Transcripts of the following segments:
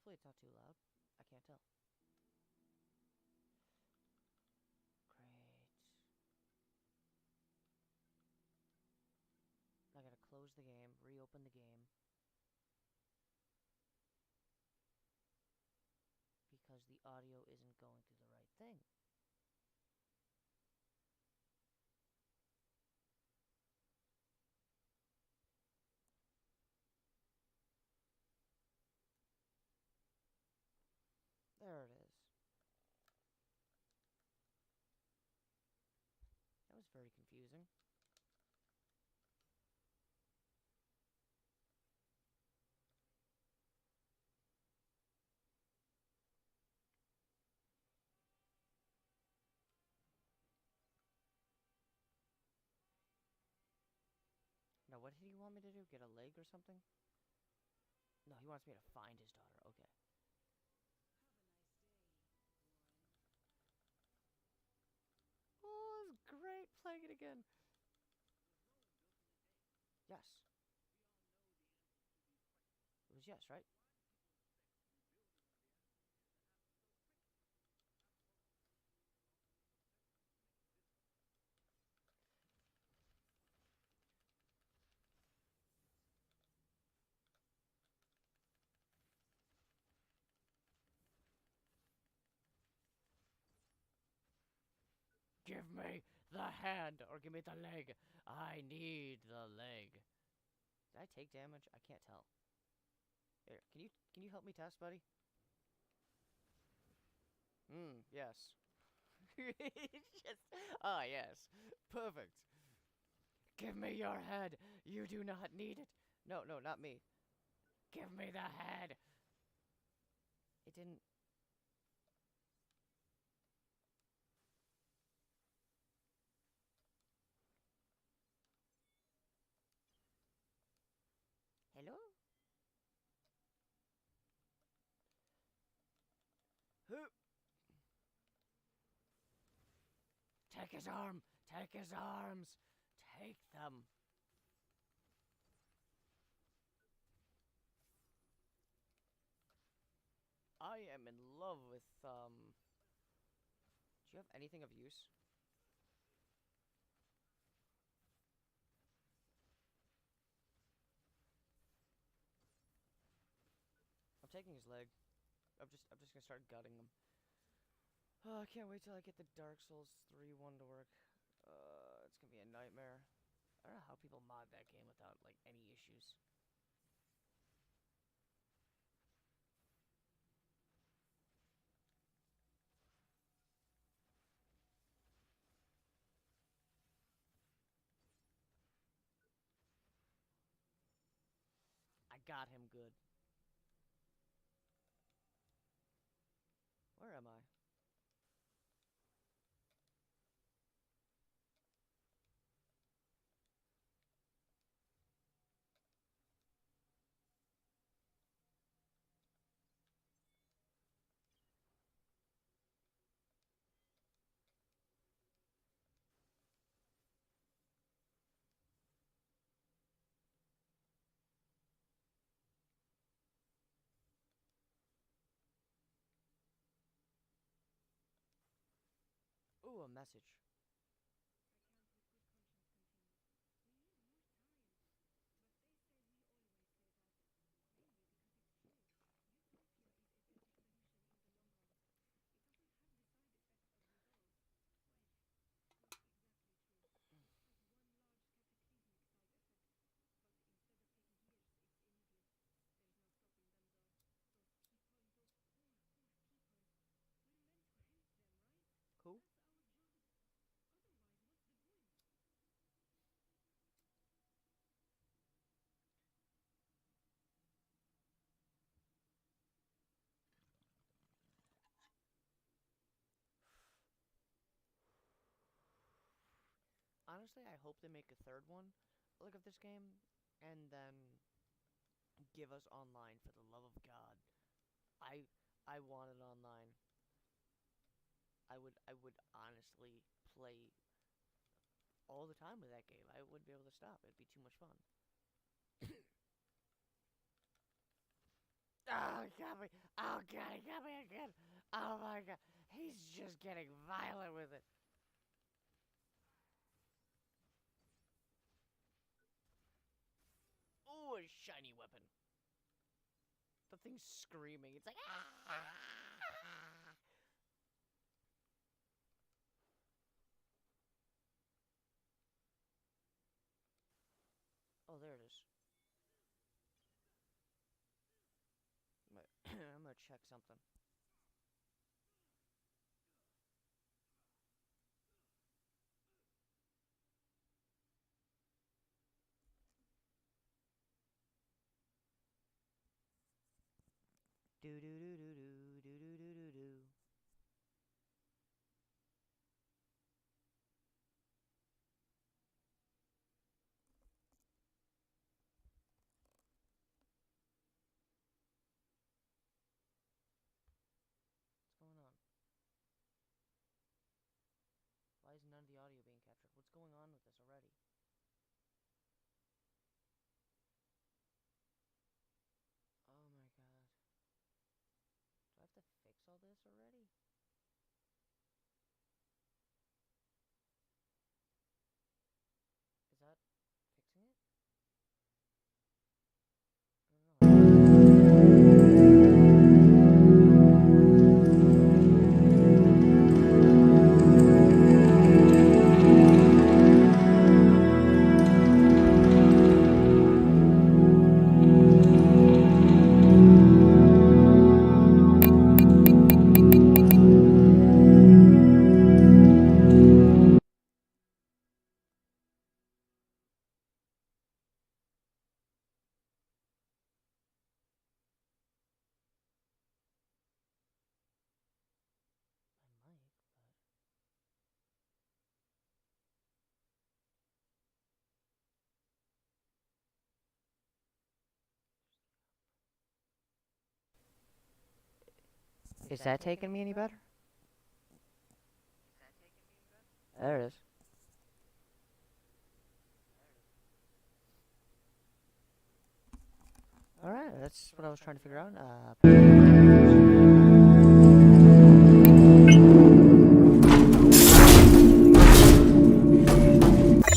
Hopefully it's not too loud. I can't tell. Great. I gotta close the game, reopen the game. Because the audio isn't going through the right thing. There it is. That was very confusing. Now, what did he want me to do? Get a leg or something? No, he wants me to find his daughter. Okay. Oh, it's great playing it again. Yes. It was yes, right? Give me the hand or give me the leg. I need the leg. Did I take damage? I can't tell. Here, can you help me test, buddy? Yes. It's just ah yes. Perfect. Give me your head. You do not need it. No, no, not me. Give me the head. It didn't. Hello? Who? Take his arm. Take his arms. Take them. I am in love with, Do you have anything of use? I'm taking his leg. I'm just gonna start gutting him. Oh, I can't wait till I get the Dark Souls 3 one to work. It's gonna be a nightmare. I don't know how people mod that game without, like, any issues. I got him good. Where am I? Ooh, a message. Cool. Honestly, I hope they make a third one, look of this game, and then give us online for the love of God. I I want it online. I would honestly play all the time with that game. I wouldn't be able to stop. It'd be too much fun. Oh, he got me. Oh, God, he got me again. Oh, my God. He's just getting violent with it. Ooh, a shiny weapon. The thing's screaming. It's like, ah! Oh, there it is. I'm gonna check something. Do do do do do do do do do do. What's going on? Why is none of the audio being captured? What's going on with this already? Oh my God. Do I have to fix all this already? Is that fixing it? I don't know. I might, but... Is that taking me any better? There it is. Alright, that's what I was trying to figure out.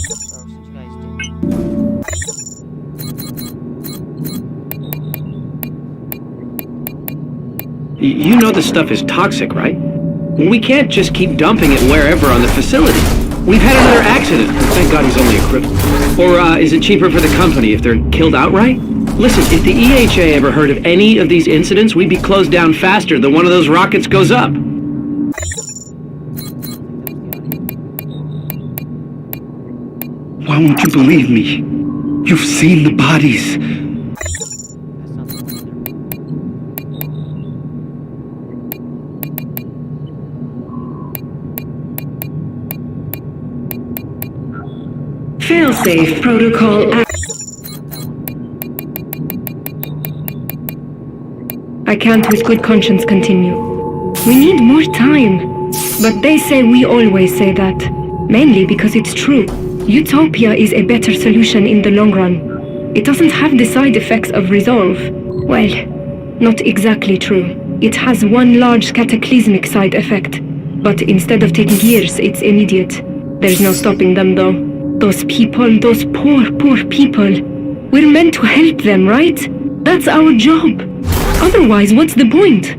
So, since you guys You know this stuff is toxic, right? We can't just keep dumping it wherever on the facility. We've had another accident. Thank God he's only a cripple. Or is it cheaper for the company if they're killed outright? Listen, if the EHA ever heard of any of these incidents, we'd be closed down faster than one of those rockets goes up. Why won't you believe me? You've seen the bodies. Failsafe protocol. I can't with good conscience continue. We need more time. But they say we always say that. Mainly because it's true. Utopia is a better solution in the long run. It doesn't have the side effects of Resolve. Well, not exactly true. It has one large cataclysmic side effect. But instead of taking years, it's immediate. There's no stopping them though. Those people, those poor, poor people. We're meant to help them, right? That's our job. Otherwise, what's the point?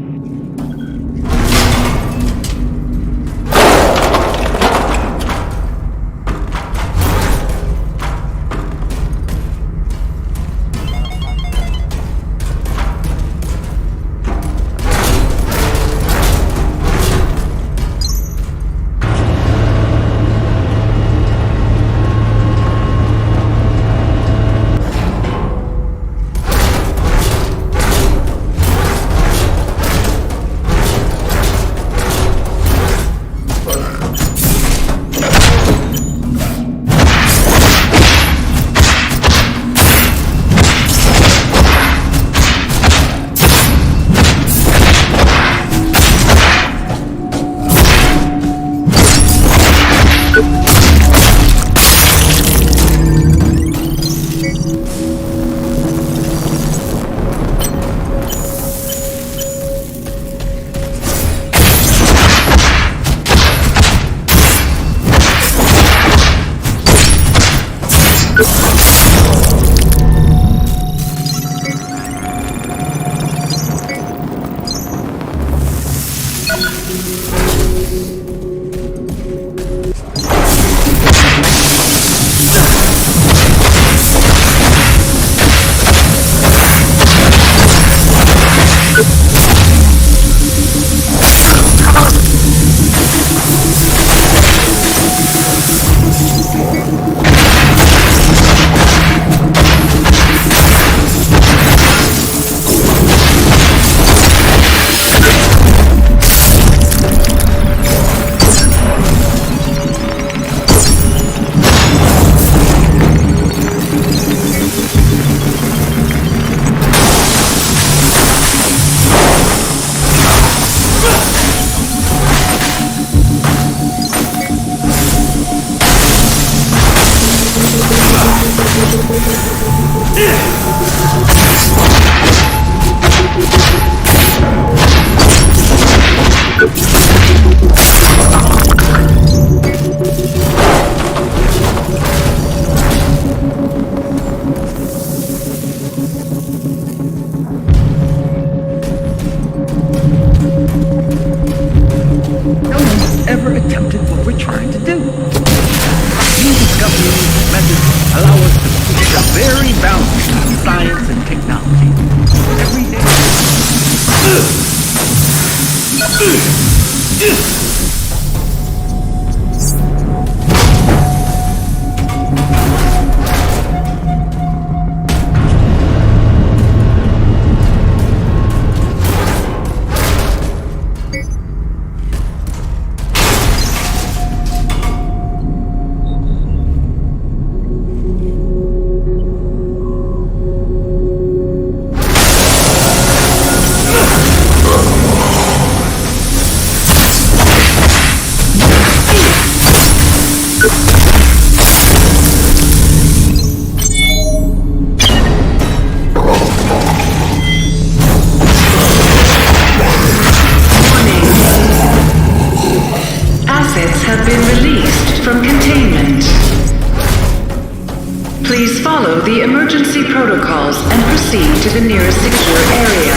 your area.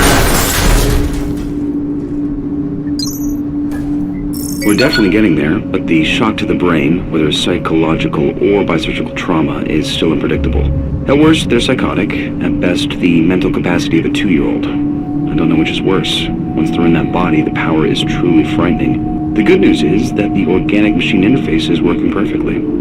We're definitely getting there, but the shock to the brain, whether psychological or by surgical trauma, is still unpredictable. At worst, they're psychotic. At best, the mental capacity of a 2-year-old. I don't know which is worse. Once they're in that body, the power is truly frightening. The good news is that the organic machine interface is working perfectly.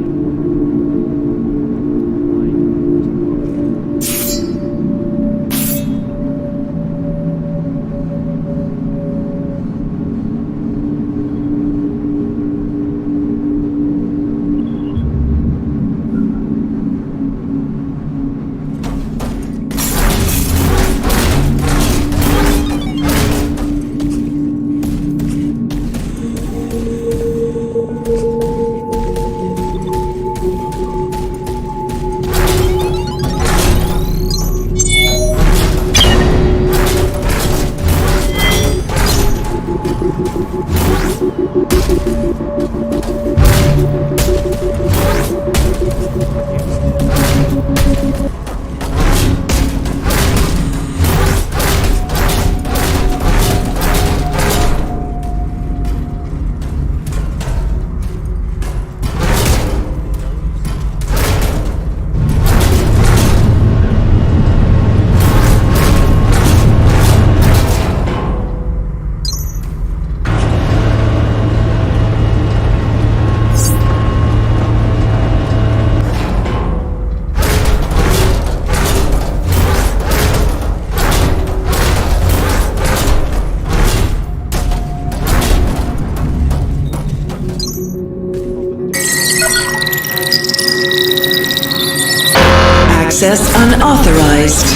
Access unauthorized.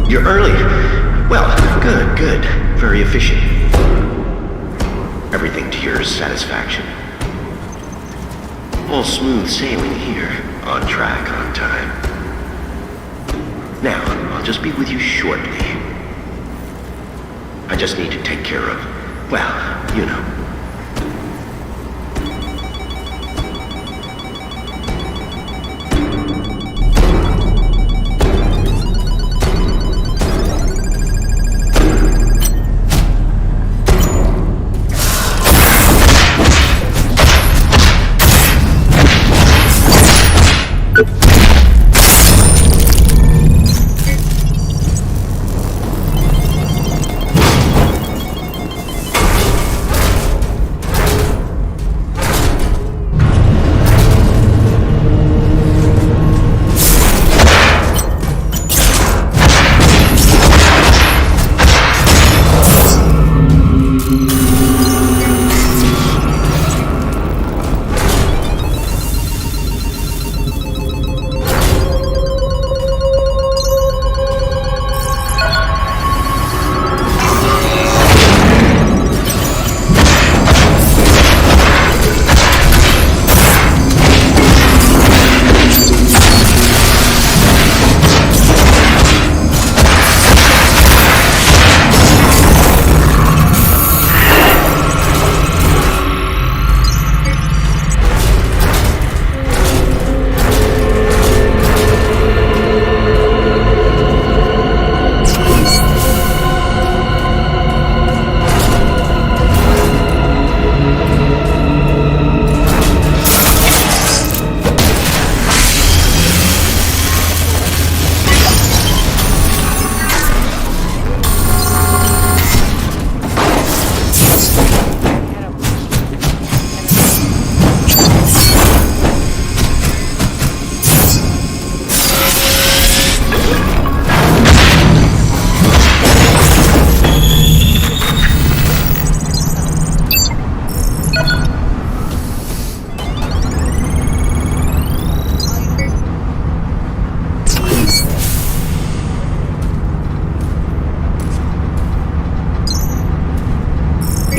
You're early. Well, good. Very efficient. Everything to your satisfaction. All smooth sailing here. On track, on time. Now, I'll just be with you shortly. I just need to take care of, well, you know.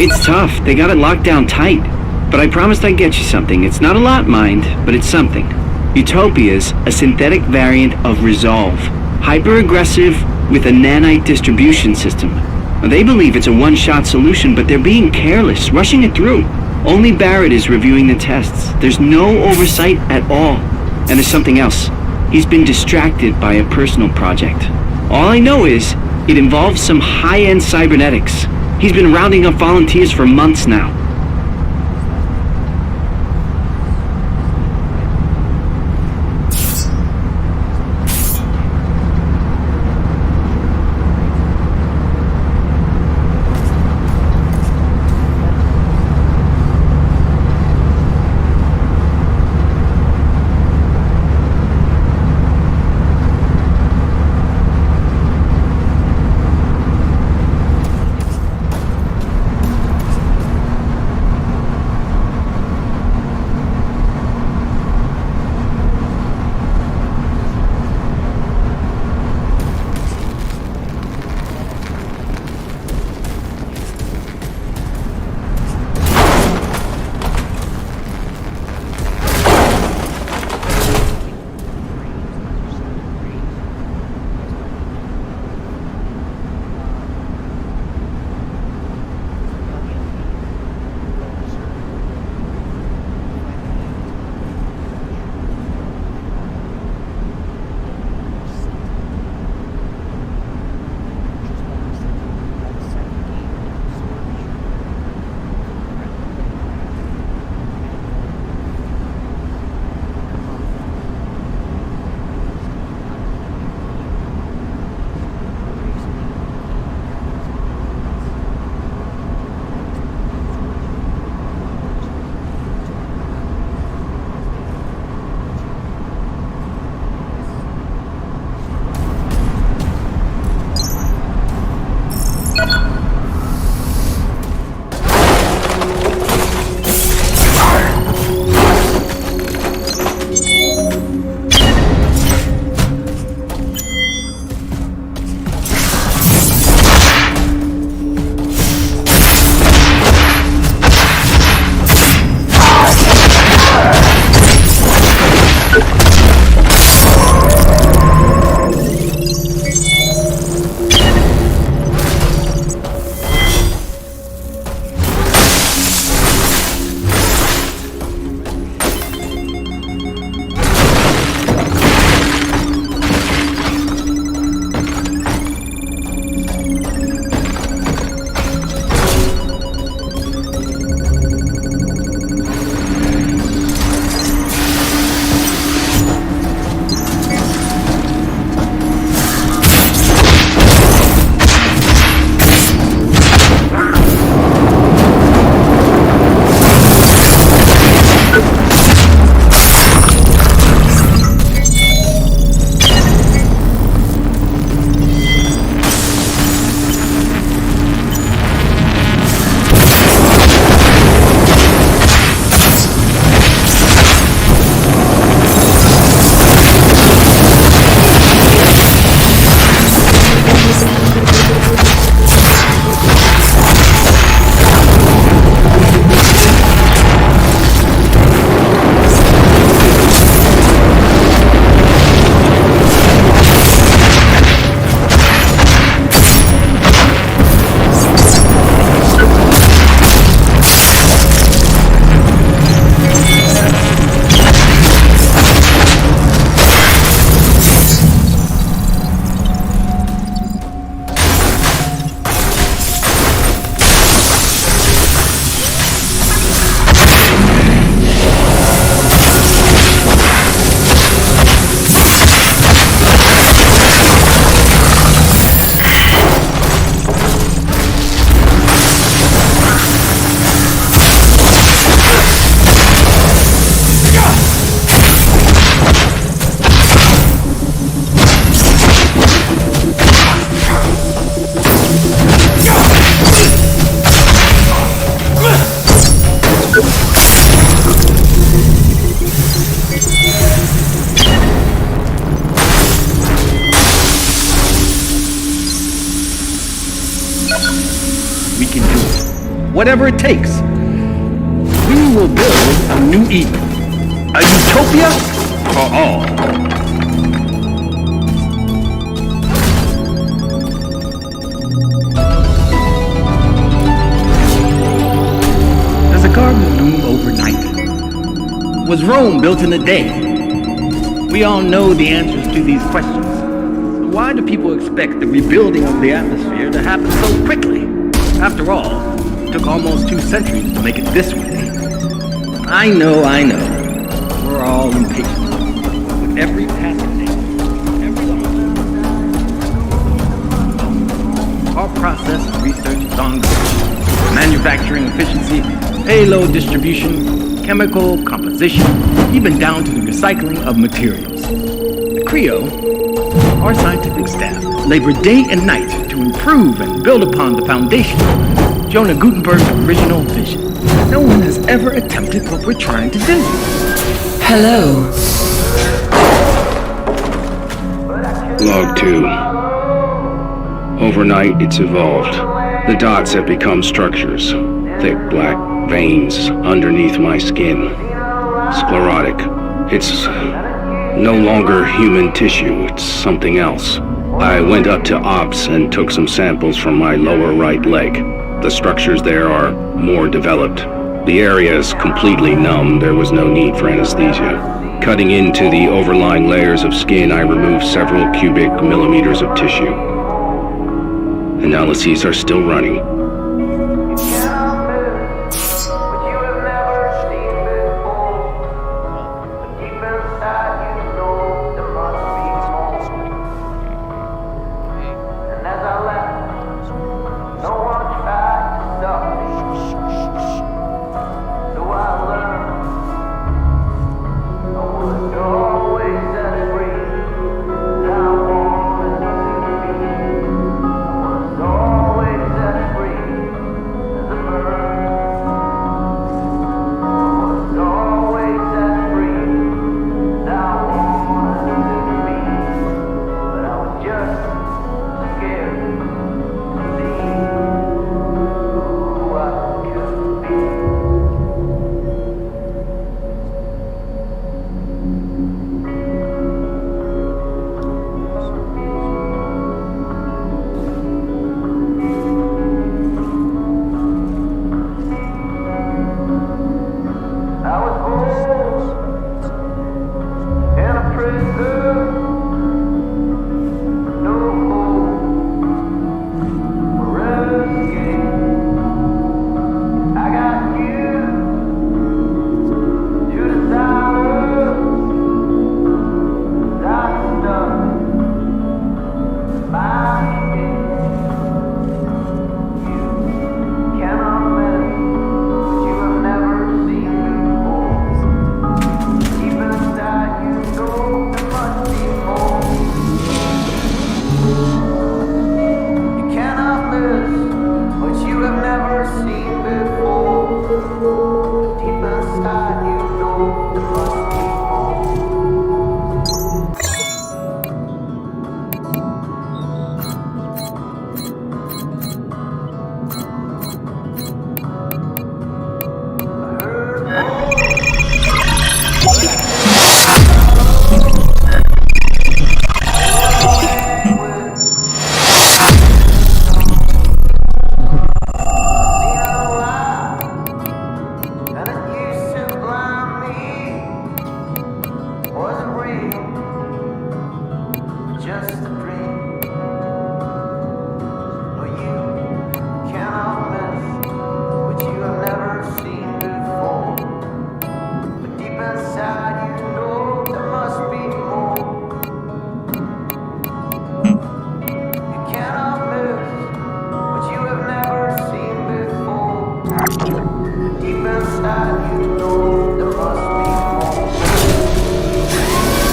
It's tough. They got it locked down tight. But I promised I'd get you something. It's not a lot, mind, but it's something. Utopia's a synthetic variant of Resolve. Hyper-aggressive with a nanite distribution system. They believe it's a one-shot solution, but they're being careless, rushing it through. Only Barrett is reviewing the tests. There's no oversight at all. And there's something else. He's been distracted by a personal project. All I know is, it involves some high-end cybernetics. He's been rounding up volunteers for months now. whatever it takes. We will build a new Eden. A utopia for all. Does a garden bloom overnight? Was Rome built in a day? We all know the answers to these questions. So why do people expect the rebuilding of the atmosphere to happen so quickly? After all, it took almost 2 centuries to make it this way. I know. We're all impatient. With every passing day, our process of research is ongoing. Manufacturing efficiency, payload distribution, chemical composition, even down to the recycling of materials. The CREO, our scientific staff, labor day and night to improve and build upon the foundation of Jonah Gutenberg's original vision. No one has ever attempted what we're trying to do. Hello. Log 2. Overnight, it's evolved. The dots have become structures. Thick black veins underneath my skin. Sclerotic. It's no longer human tissue, it's something else. I went up to Ops and took some samples from my lower right leg. The structures there are more developed. The area is completely numb. There was no need for anesthesia. Cutting into the overlying layers of skin, I removed several cubic millimeters of tissue. Analyses are still running.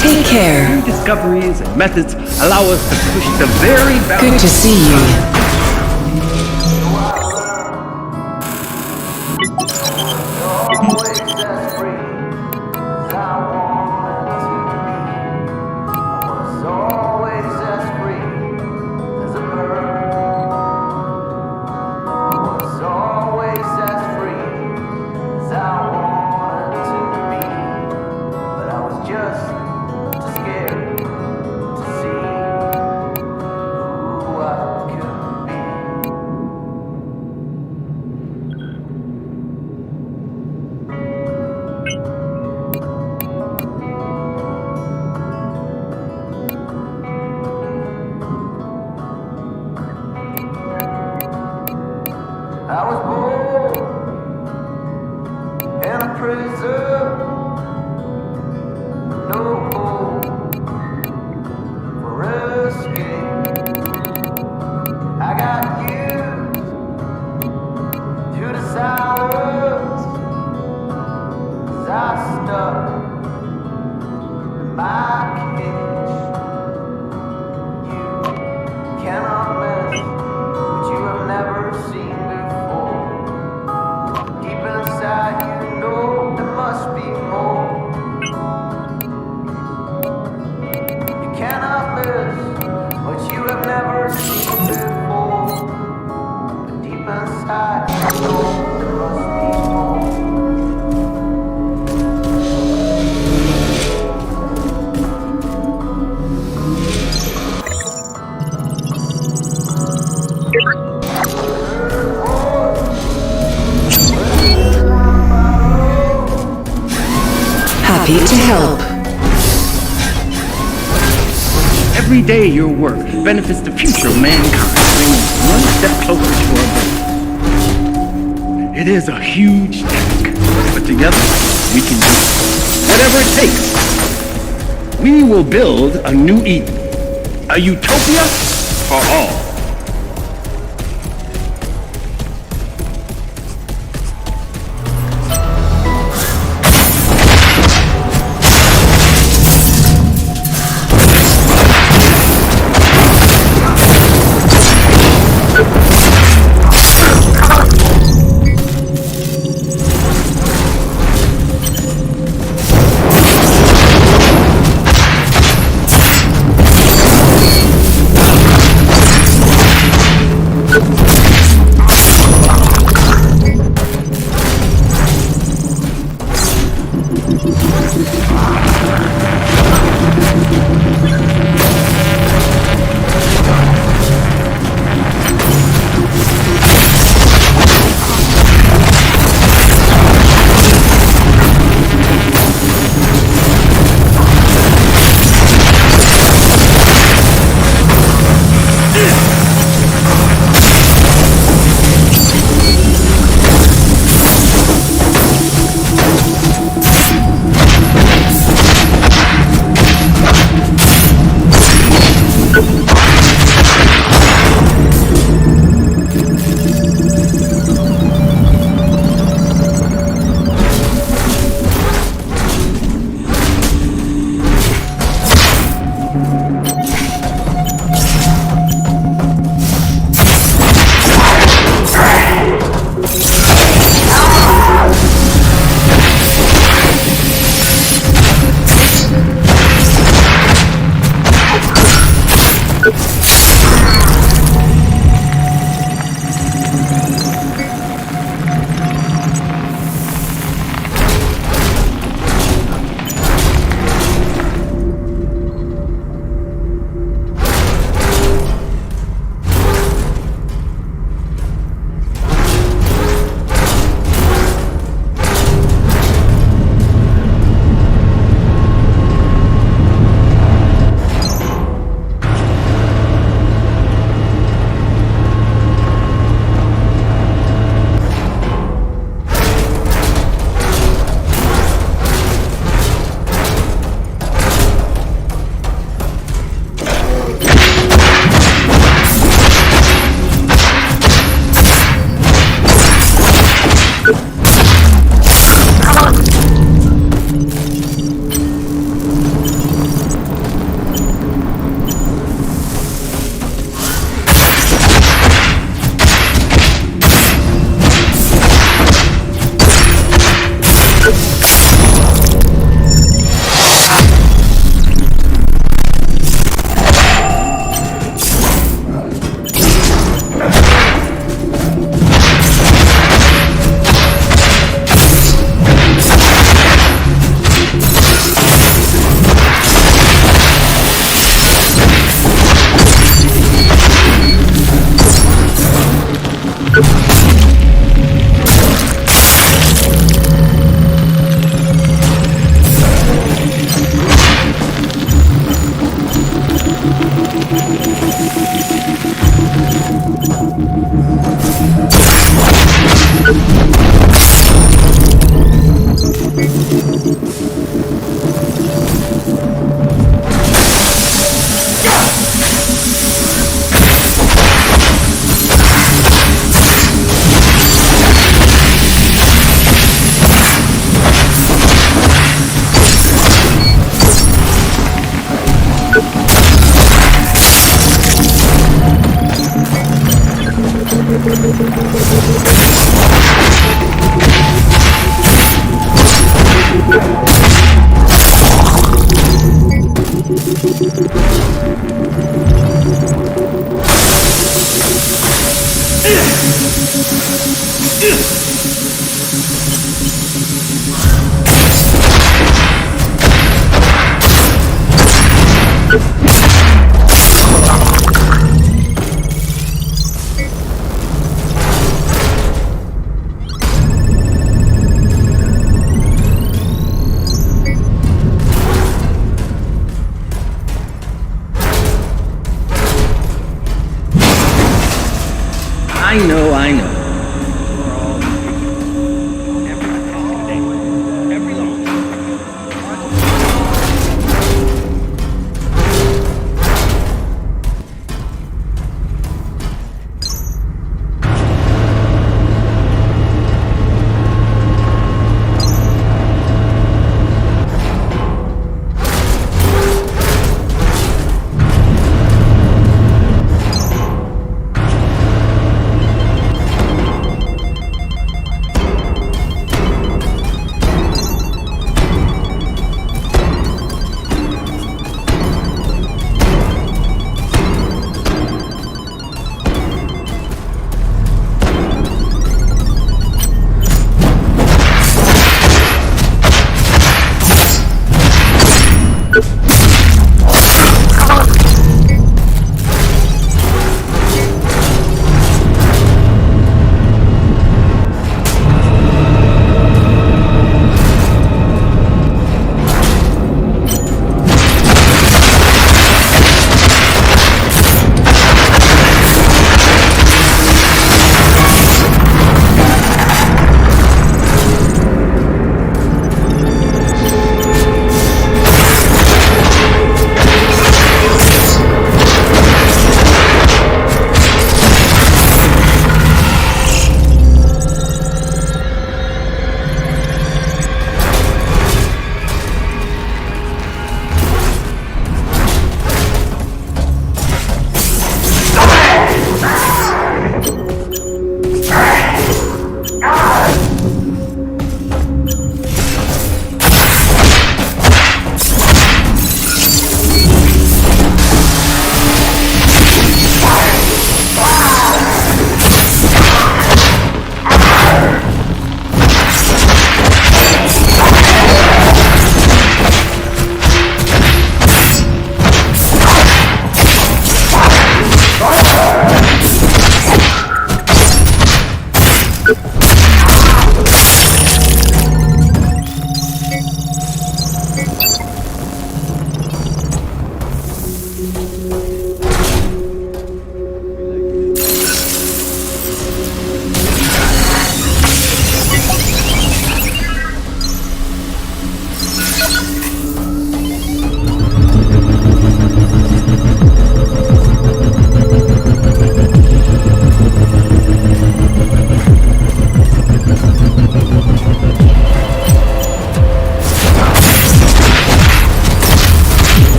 Take care. New discoveries and methods allow us to push the very boundaries. Good to see you. Always prison, no hope for escape. I got used to the silence, 'cause I stuck in my cage. You cannot miss what you have never seen before. Deep inside you know there must be more. You cannot miss what you have never seen before. But deep inside you know there must be more. Happy to help. Every day your work benefits the future of mankind, bringing us one step closer to our goal. It is a huge task, but together we can do it. Whatever it takes. We will build a new Eden, a utopia for all. I know. We're all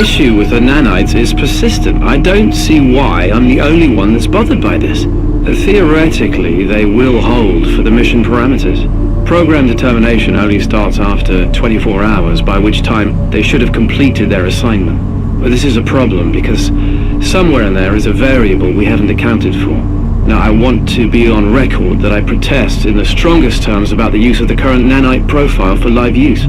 issue with the nanites is persistent. I don't see why I'm the only one that's bothered by this. Theoretically, they will hold for the mission parameters. Program determination only starts after 24 hours, by which time they should have completed their assignment. But this is a problem because somewhere in there is a variable we haven't accounted for. Now, I want to be on record that I protest in the strongest terms about the use of the current nanite profile for live use.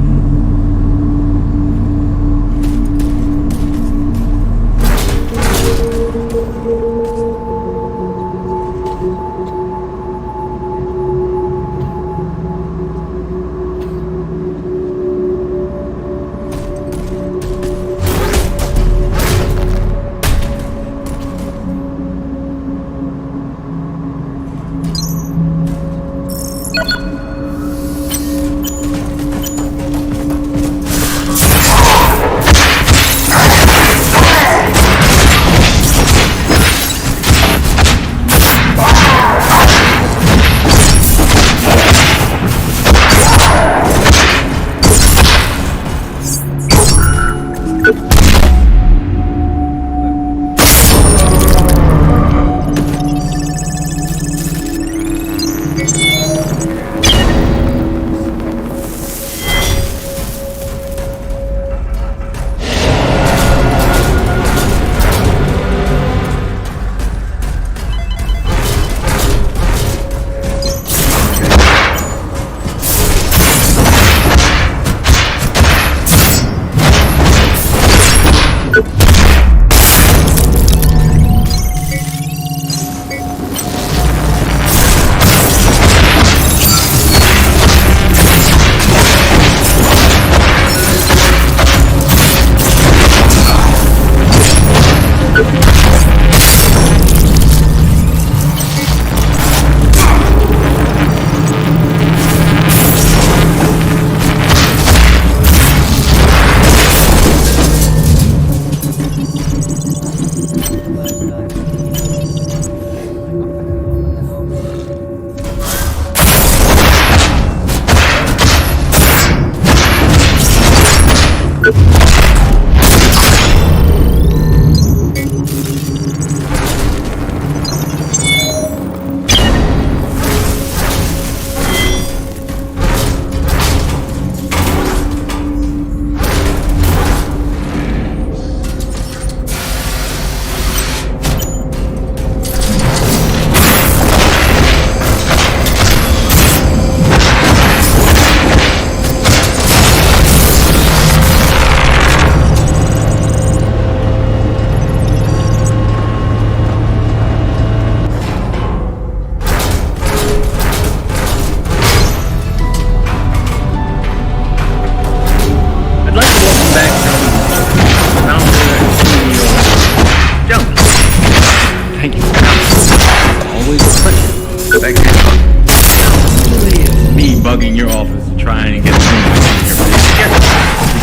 bugging your office trying to get things here.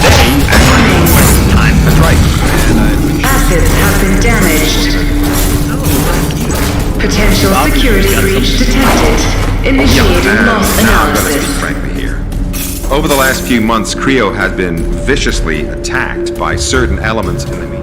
Today, time is right. Assets have been damaged. Potential security breach detected. Initiating loss Now I'm going to speak analysis. frankly here. Over the last few months, Creo has been viciously attacked by certain elements in the media.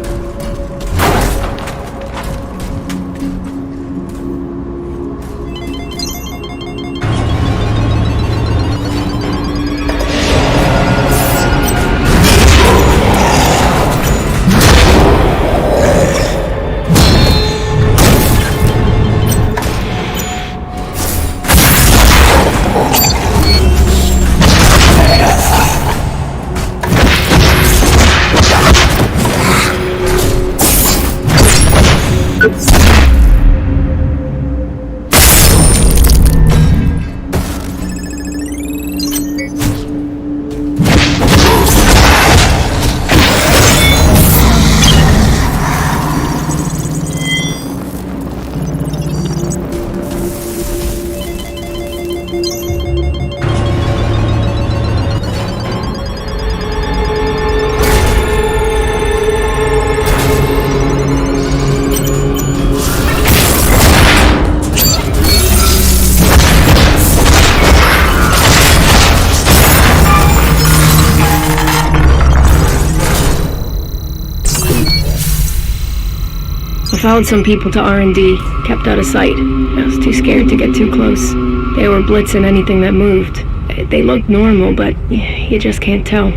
followed some people to R&D, kept out of sight. I was too scared to get too close. They were blitzing anything that moved. They looked normal, but you just can't tell.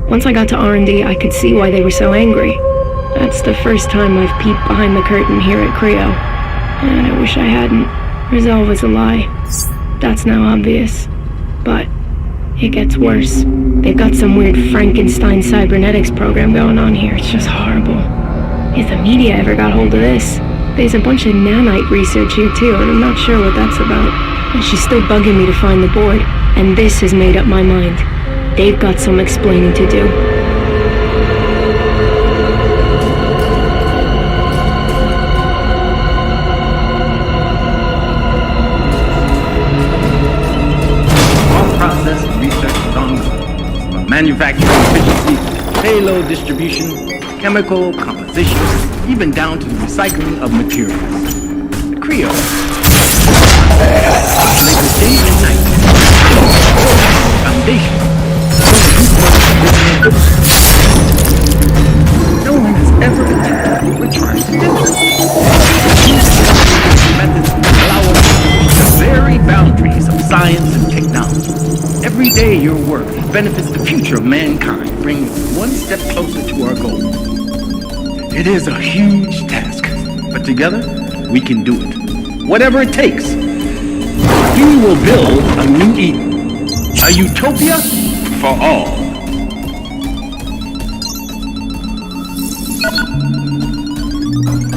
Once I got to R&D, I could see why they were so angry. That's the first time I've peeked behind the curtain here at Creo. And I wish I hadn't. Resolve is a lie. That's now obvious. But it gets worse. They've got some weird Frankenstein cybernetics program going on here. It's just horrible. If the media ever got hold of this, there's a bunch of nanite research here too, and I'm not sure what that's about. And she's still bugging me to find the board, and this has made up my mind. They've got some explaining to do. All process and research is ongoing. From manufacturing efficiency, payload distribution, chemical composition, even down to the recycling of materials. The Creo. Labor day and night. Foundation. No one has ever attempted what we're trying to do. Methods allow us to push the very boundaries of science and technology. Every day your work benefits the future of mankind, bringing us one step closer to our goal. It is a huge task, but together we can do it. Whatever it takes. We will build a new Eden. A utopia for all.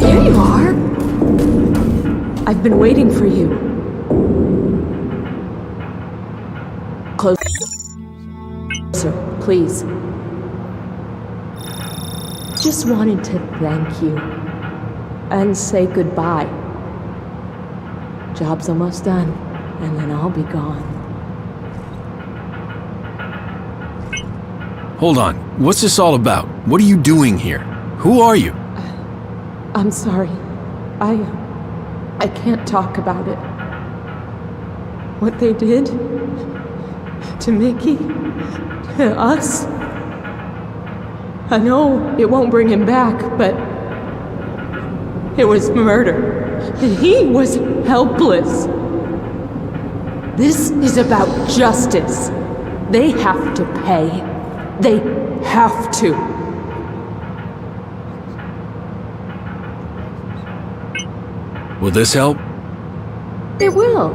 Here you are. I've been waiting for you. Closer, please. Just wanted to thank you and say goodbye. Job's almost done, and then I'll be gone. Hold on. What's this all about? What are you doing here? Who are you? I'm sorry. I can't talk about it. What they did to Mickey, to us. I know it won't bring him back, but it was murder. And he was helpless. This is about justice. They have to pay. They have to. Will this help? It will.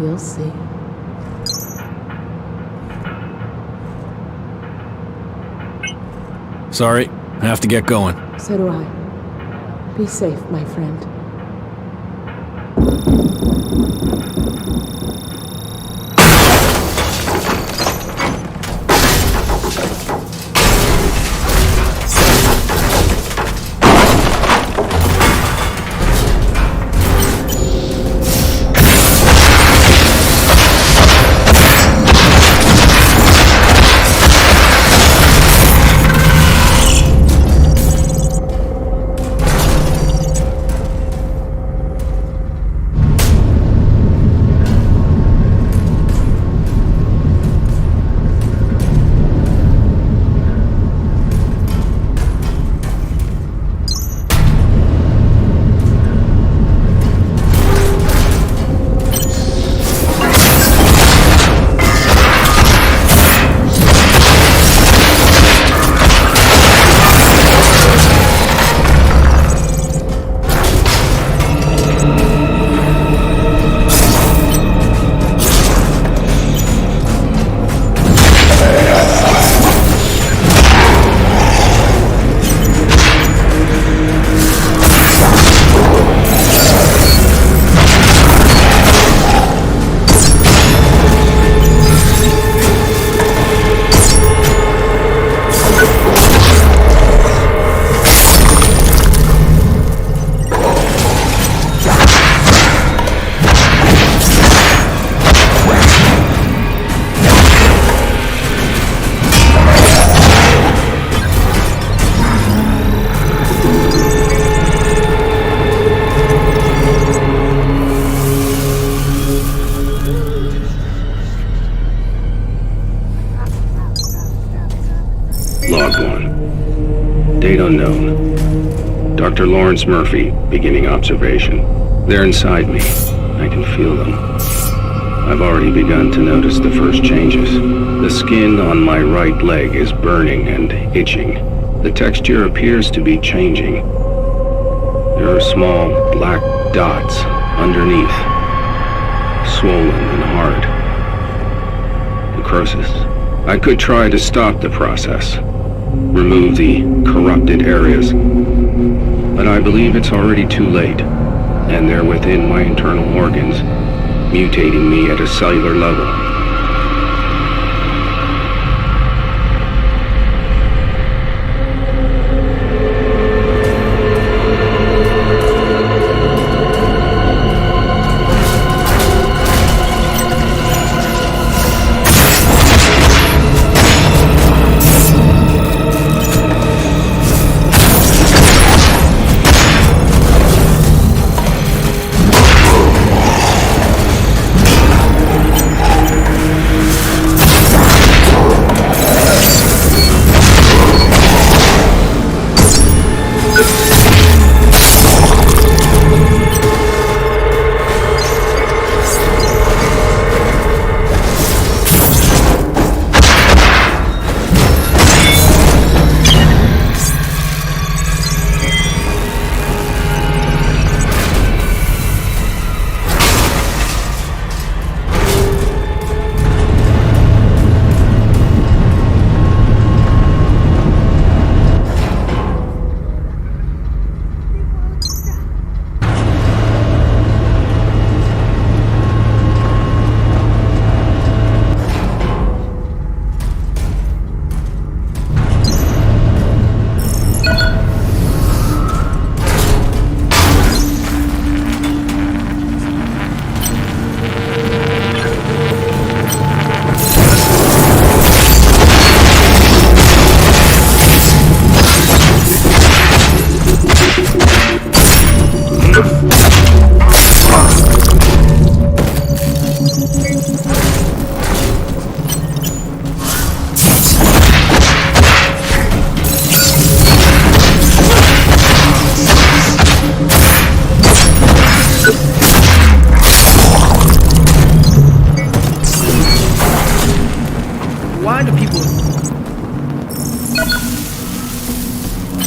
You'll see. Sorry, I have to get going. So do I. Be safe, my friend. Dr. Lawrence Murphy, beginning observation. They're inside me. I can feel them. I've already begun to notice the first changes. The skin on my right leg is burning and itching. The texture appears to be changing. There are small black dots underneath, swollen and hard. Necrosis. I could try to stop the process, remove the corrupted areas, but I believe it's already too late, and they're within my internal organs, mutating me at a cellular level.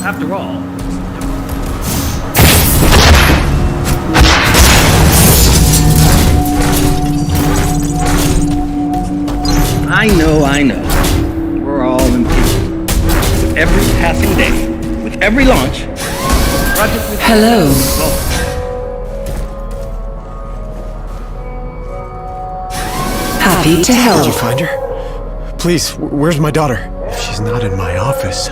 After all, I know. We're all impatient. With every passing day, with every launch, project with Hello. Happy to help. Did you find her? Please, where's my daughter? She's not in my office.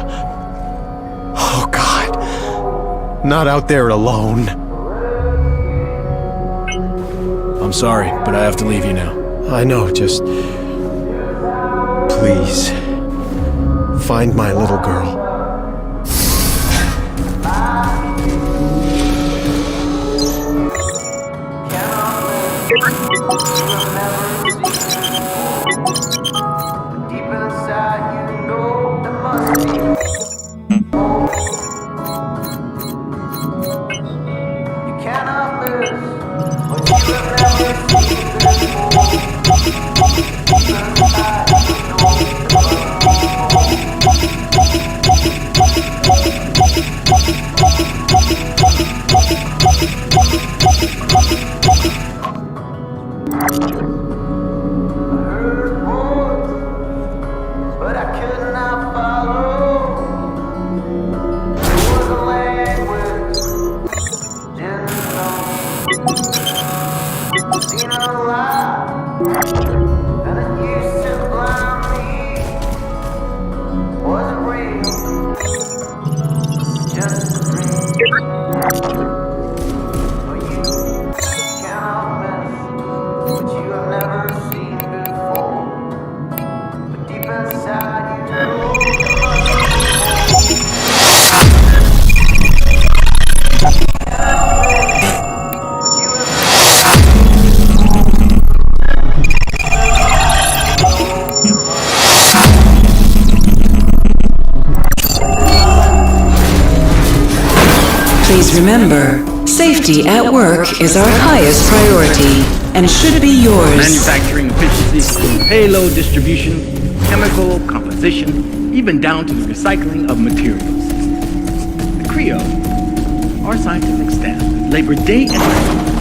Oh, God. Not out there alone. I'm sorry, but I have to leave you now. I know, just... please. Find my little girl. Please remember, safety at work is our highest priority and should be yours. Manufacturing efficiency, payload distribution, chemical composition, even down to the recycling of materials. The CREO, our scientific staff, labor day and night.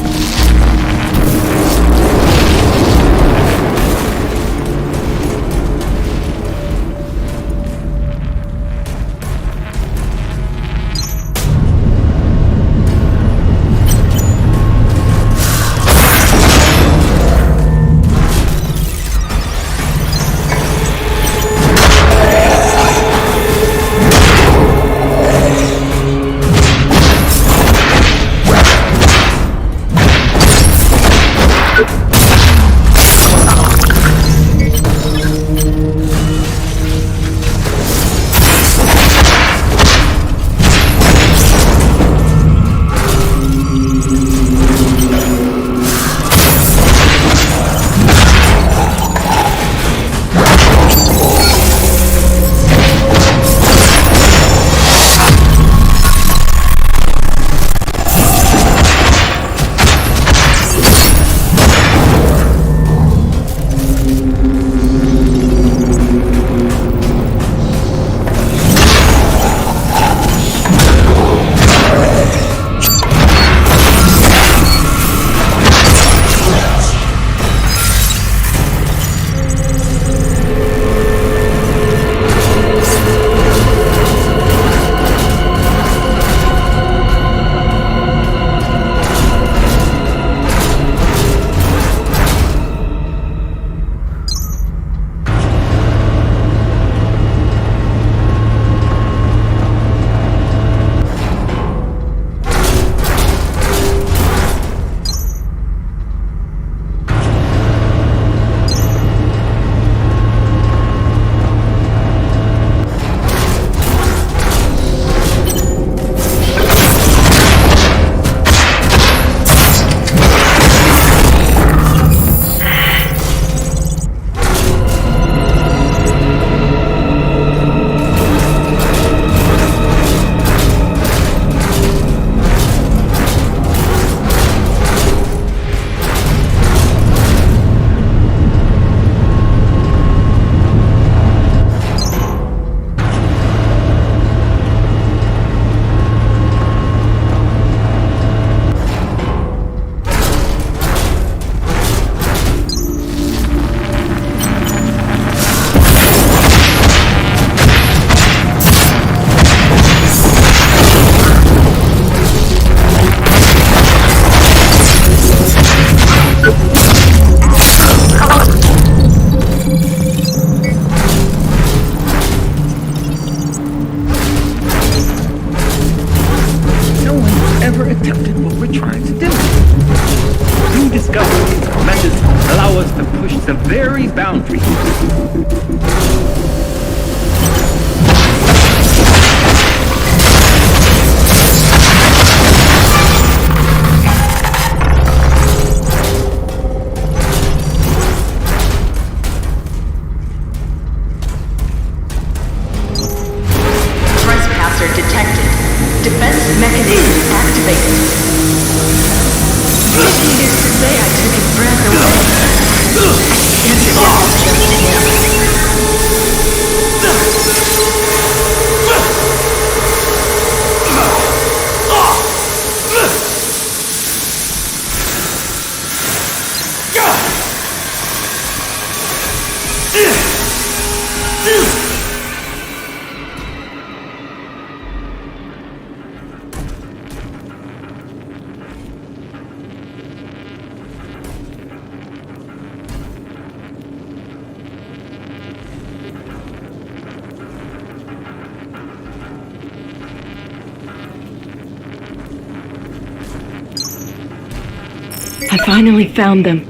I finally found them,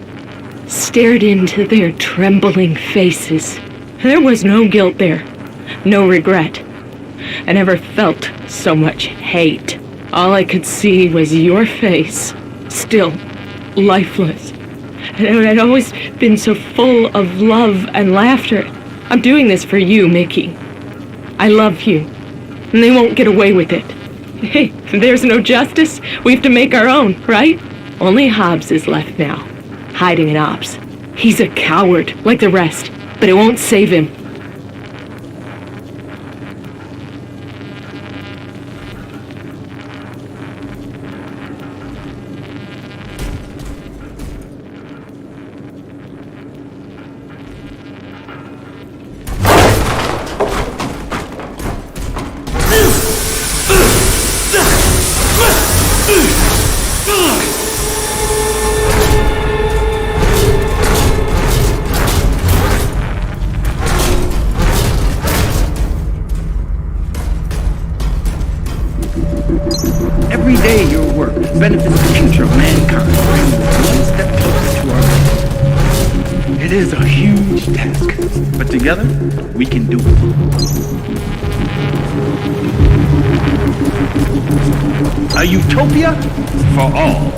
stared into their trembling faces. There was no guilt there, no regret. I never felt so much hate. All I could see was your face, still lifeless. And it had always been so full of love and laughter. I'm doing this for you, Mickey. I love you, and they won't get away with it. Hey, there's no justice. We have to make our own, right? Only Hobbs is left now, hiding in Ops. He's a coward, like the rest, but it won't save him. Every day your work benefits the future of mankind, bringing us one step closer to our goal. It is a huge task, but together we can do it. A utopia for all.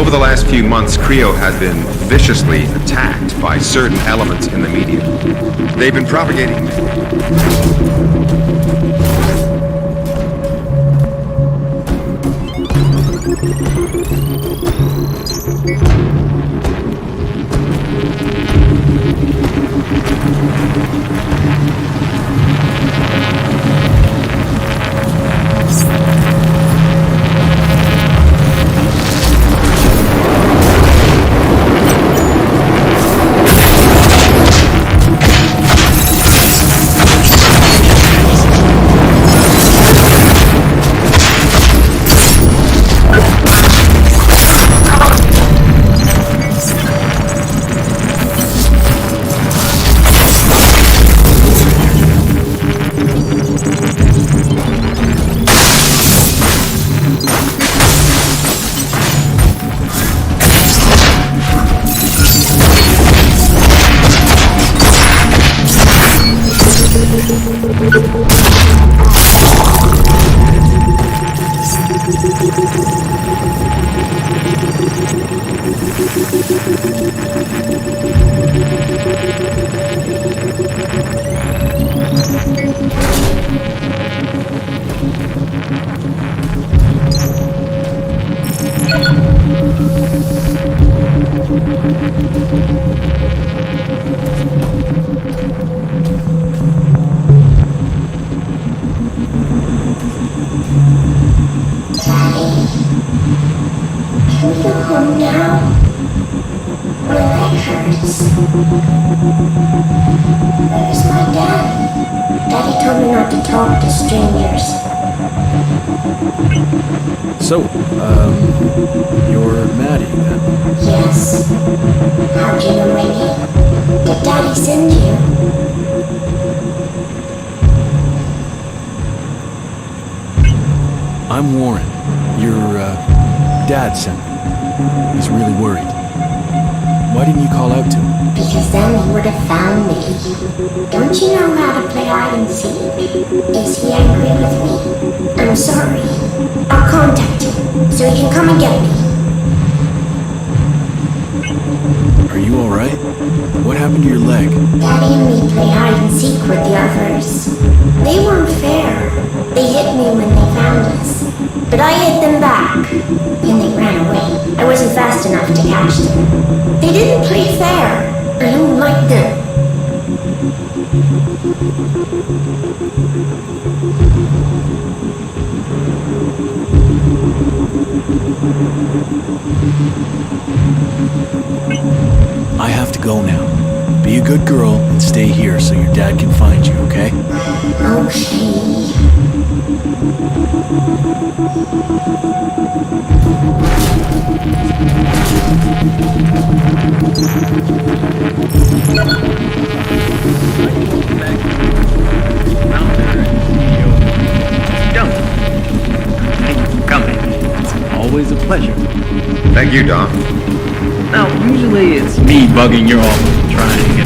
Over the last few months, Creo has been viciously attacked by certain elements in the media. They've been propagating... So, you're Maddie, then? Yes. How'd you know my name? Did Daddy send you? I'm Warren. Your, dad sent me. He's really worried. Why didn't you call out to him? Because then he would have found me. Don't you know how to play hide and seek? Is he angry with me? I'm sorry. I'll contact him, so he can come and get me. Are you alright? What happened to your leg? Daddy and me play hide and seek with the others. They weren't fair. They hit me when they found us. But I hit them back, and they ran away. I wasn't fast enough to catch them. They didn't play fair. I don't like them. I have to go now. Be a good girl and stay here so your dad can find you, okay? Okay. Coming. It's always a pleasure. Thank you, Dom. Now, usually it's me bugging your office trying to get...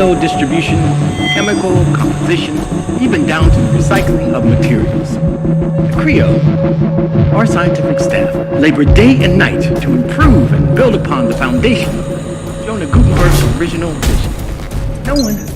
payload distribution, chemical composition, even down to the recycling of materials. The CREO, our scientific staff, labor day and night to improve and build upon the foundation of Jonah Gutenberg's original vision. No one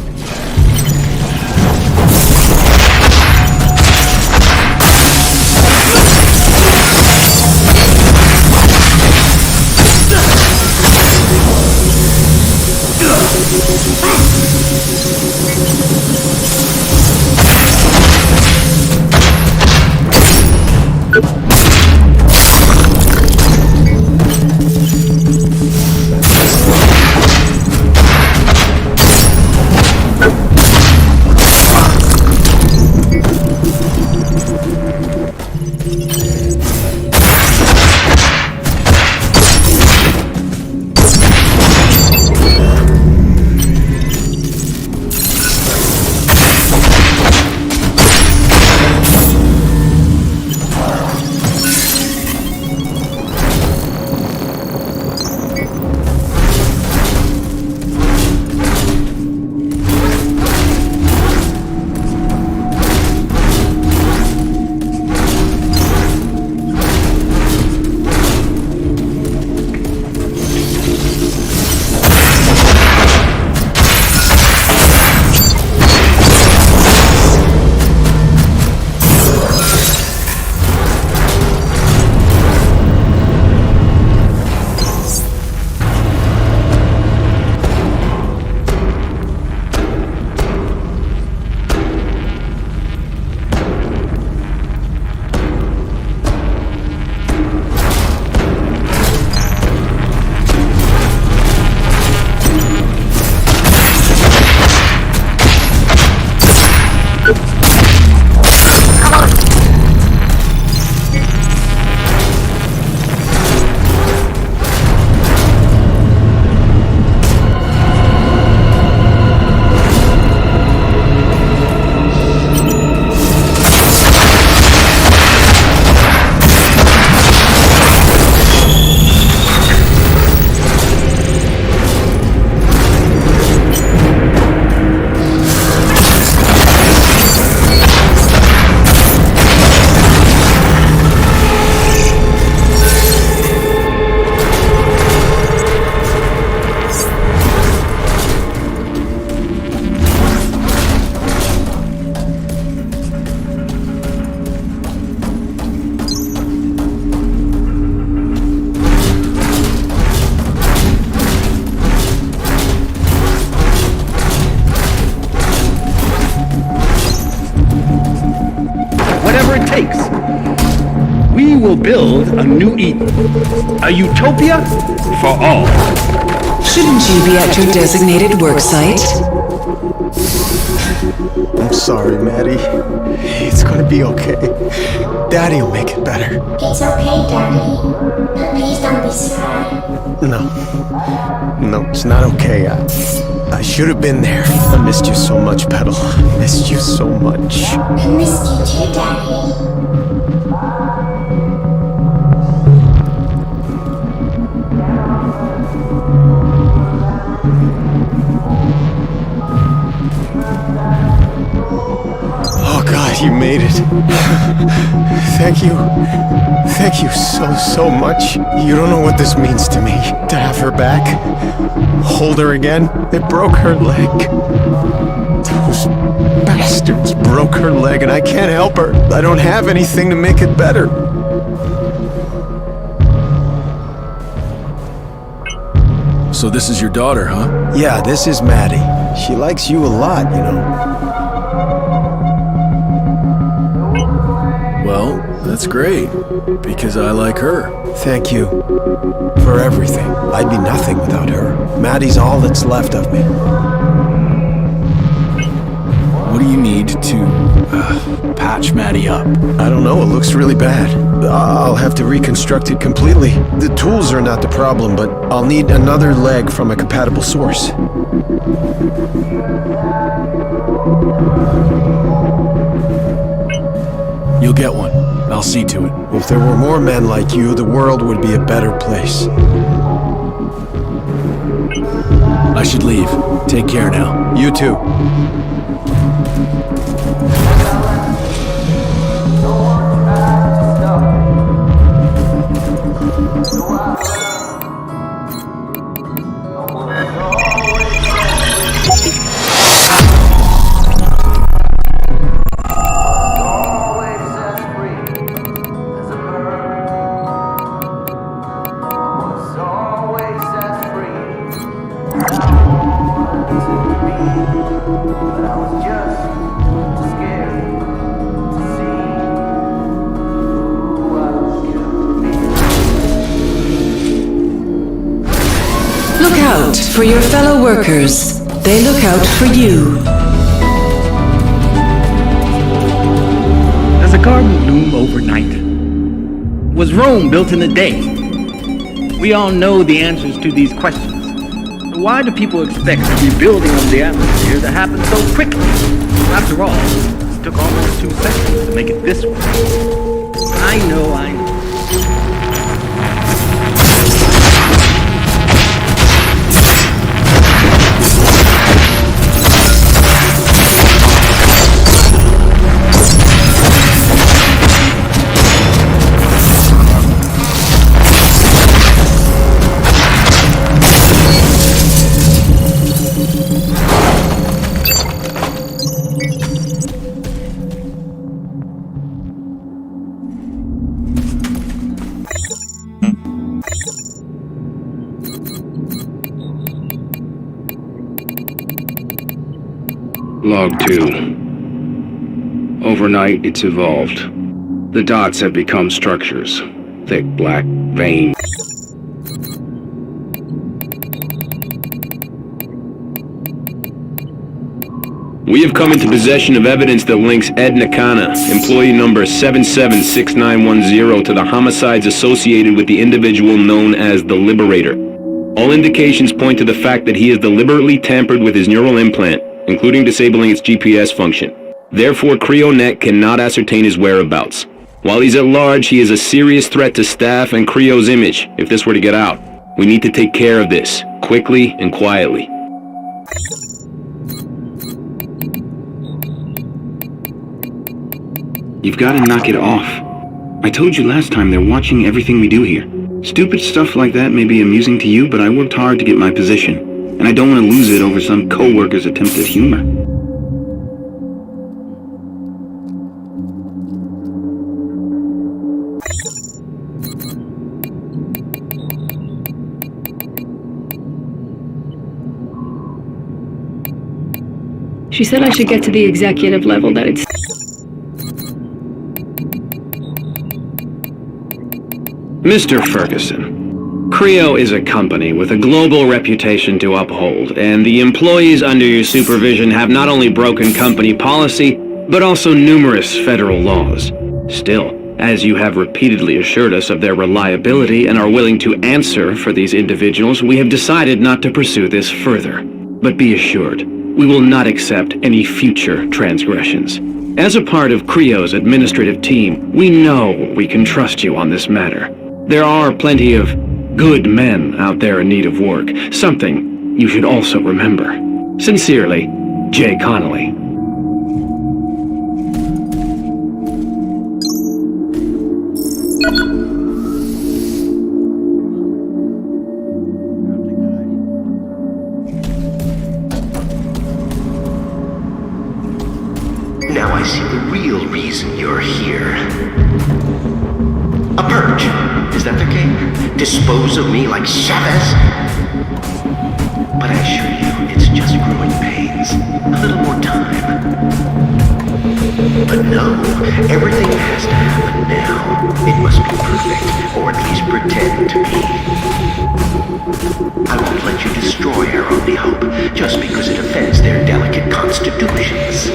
will build a new Eden. A utopia for all. Shouldn't you be at your designated work site? I'm sorry, Maddie. It's gonna be okay. Daddy'll make it better. It's okay, Daddy. But please don't be sad. No, it's not okay. I should have been there. I missed you so much, Petal. I missed you so much. I missed you too, Daddy. Oh God, you made it. Thank you. Thank you so much. You don't know what this means to me. To have her back, hold her again. They broke her leg. Those bastards broke her leg and I can't help her. I don't have anything to make it better. So this is your daughter, huh? Yeah, this is Maddie. She likes you a lot, you know. Well, that's great, because I like her. Thank you for everything. I'd be nothing without her. Maddie's all that's left of me. What do you need to patch Maddie up? I don't know, it looks really bad. I'll have to reconstruct it completely. The tools are not the problem, but I'll need another leg from a compatible source. You'll get one. I'll see to it. If there were more men like you, the world would be a better place. I should leave. Take care now. You too. Look out for your fellow workers. They look out for you. Does a garden loom overnight? Was Rome built in a day? We all know the answers to these questions. Why do people expect the rebuilding of the atmosphere to happen so quickly? After all, it took almost 2 seconds to make it this way. I know. Log 2. Overnight, it's evolved. The dots have become structures. Thick black veins. We have come into possession of evidence that links Ed Nakana, employee number 776910, to the homicides associated with the individual known as the Liberator. All indications point to the fact that he has deliberately tampered with his neural implant, including disabling its GPS function. Therefore, CreoNet cannot ascertain his whereabouts. While he's at large, he is a serious threat to staff and Creo's image if this were to get out. We need to take care of this, quickly and quietly. You've got to knock it off. I told you last time they're watching everything we do here. Stupid stuff like that may be amusing to you, but I worked hard to get my position. And I don't want to lose it over some co-worker's attempt at humor. She said I should get to the executive level, that it's... Mr. Ferguson, Creo is a company with a global reputation to uphold, and the employees under your supervision have not only broken company policy, but also numerous federal laws. Still, as you have repeatedly assured us of their reliability and are willing to answer for these individuals, we have decided not to pursue this further. But be assured, we will not accept any future transgressions. As a part of Creo's administrative team, we know we can trust you on this matter. There are plenty of good men out there in need of work, something you should also remember. Sincerely, Jay Connolly. Now I see the real reason you're here. A purge. Is that the game? Dispose of me like Chavez? But I assure you, it's just growing pains. A little more time. But no, everything has to happen now. It must be perfect, or at least pretend to be. I won't let you destroy our only hope, just because it offends their delicate constitutions.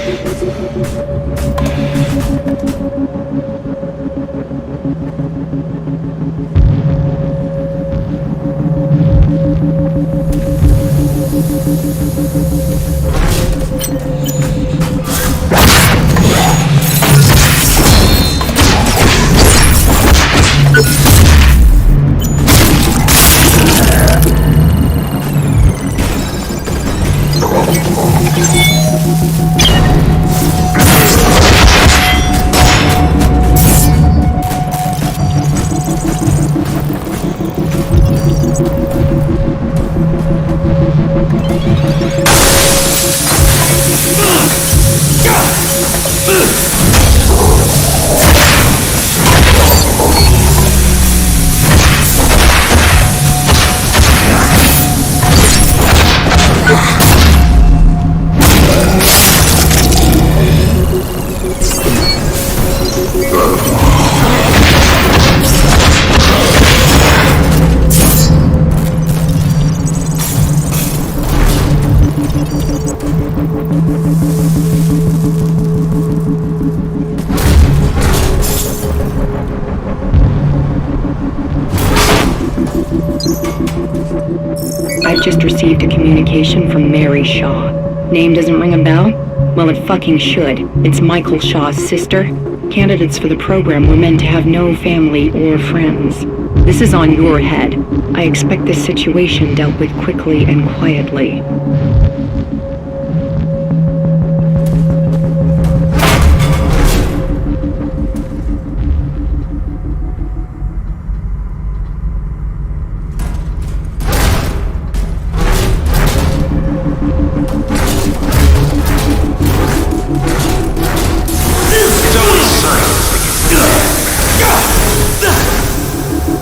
I've just received a communication from Mary Shaw. Name doesn't ring a bell? Well, it fucking should. It's Michael Shaw's sister. Candidates for the program were meant to have no family or friends. This is on your head. I expect this situation dealt with quickly and quietly.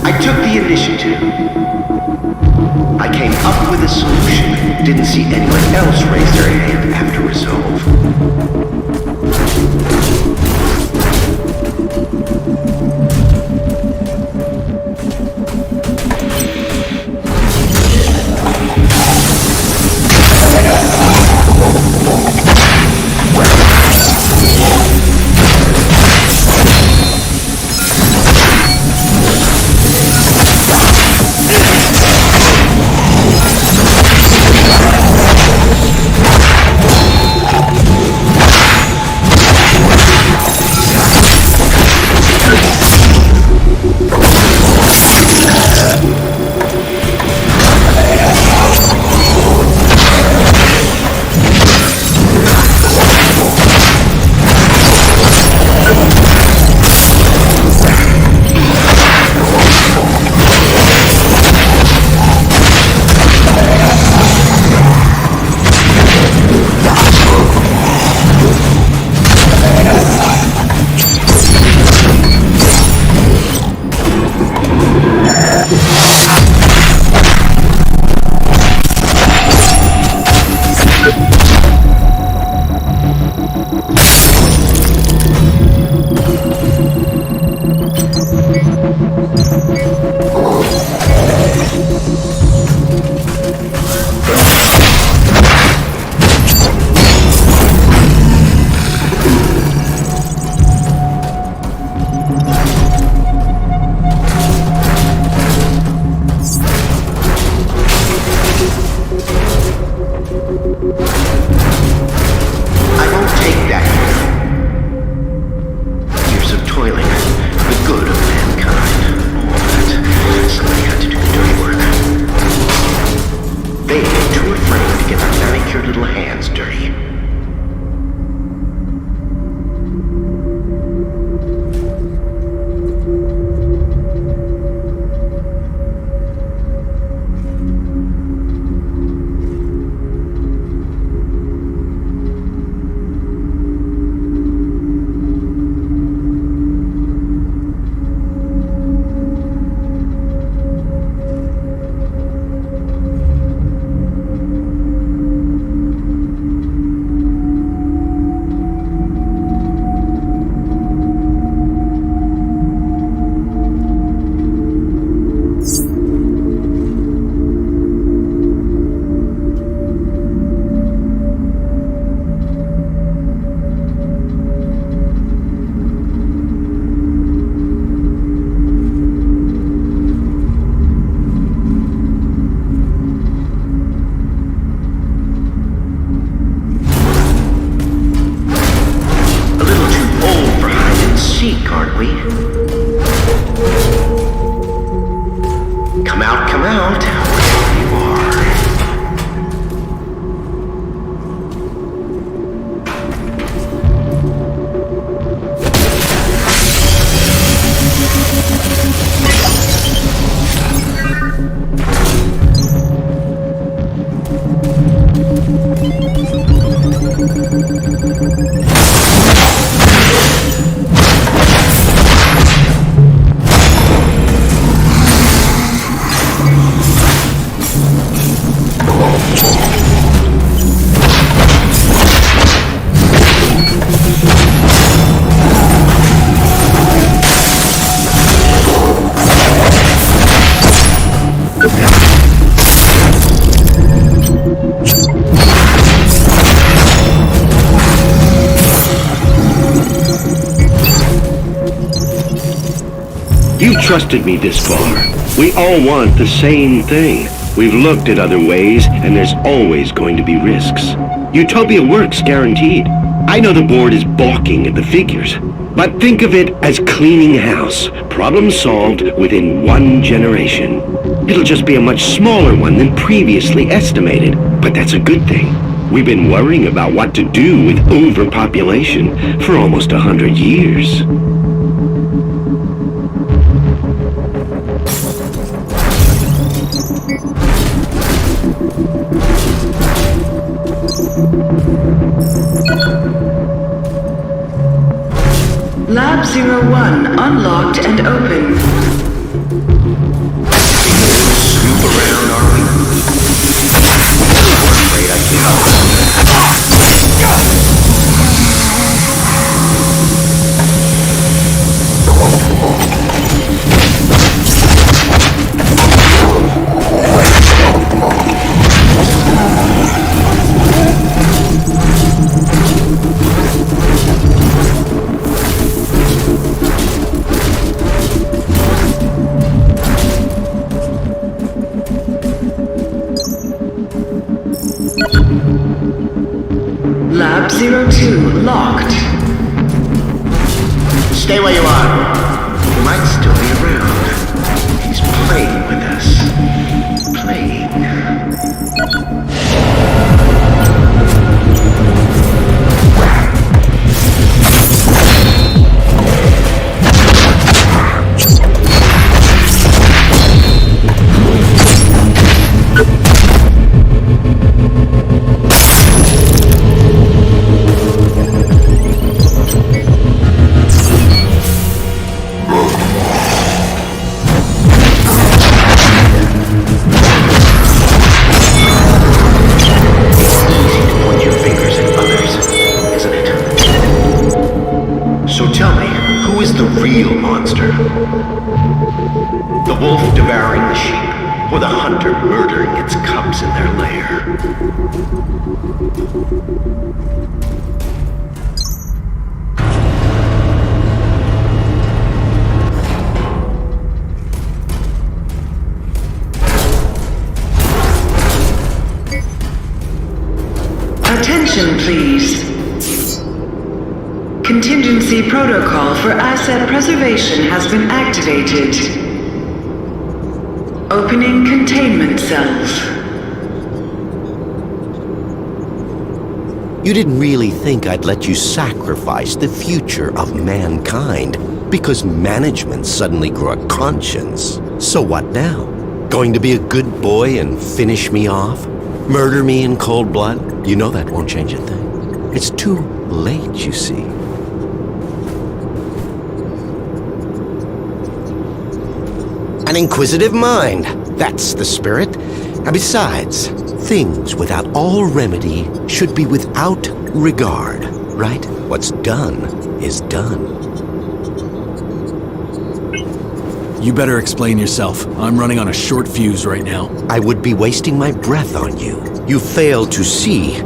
I took the initiative. I came up with a solution. Didn't see anyone else raise their hand after resolve. You've trusted me this far. We all want the same thing. We've looked at other ways, and there's always going to be risks. Utopia works guaranteed. I know the board is balking at the figures, but think of it as cleaning house. Problem solved within 1 generation. It'll just be a much smaller one than previously estimated, but that's a good thing. We've been worrying about what to do with overpopulation for almost 100 years. Lab 01 unlocked and open. Scoop around, are we? I'm afraid I can't. Lab 02 locked. Stay where you are. He might still be around. He's playing with us. Playing. Or the hunter murdering its cubs in their lair. Attention, please. Contingency protocol for asset preservation has been activated. Opening containment cells. You didn't really think I'd let you sacrifice the future of mankind because management suddenly grew a conscience. So what now? Going to be a good boy and finish me off? Murder me in cold blood? You know that won't change a thing. It's too late, you see. An inquisitive mind. That's the spirit. And besides, things without all remedy should be without regard, right? What's done is done. You better explain yourself. I'm running on a short fuse right now. I would be wasting my breath on you. You failed to see,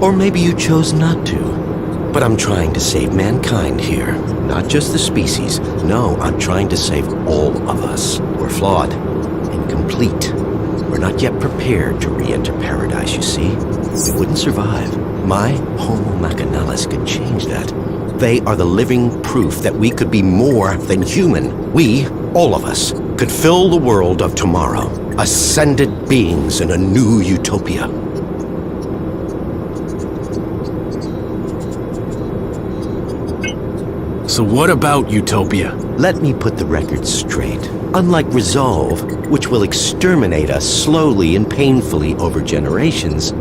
or maybe you chose not to. But I'm trying to save mankind here. Not just the species. No, I'm trying to save all of us. We're flawed, incomplete. We're not yet prepared to re-enter paradise, you see. We wouldn't survive. My Homo Machinalis could change that. They are the living proof that we could be more than human. We, all of us, could fill the world of tomorrow. Ascended beings in a new utopia. So what about Utopia? Let me put the record straight. Unlike Resolve, which will exterminate us slowly and painfully over generations,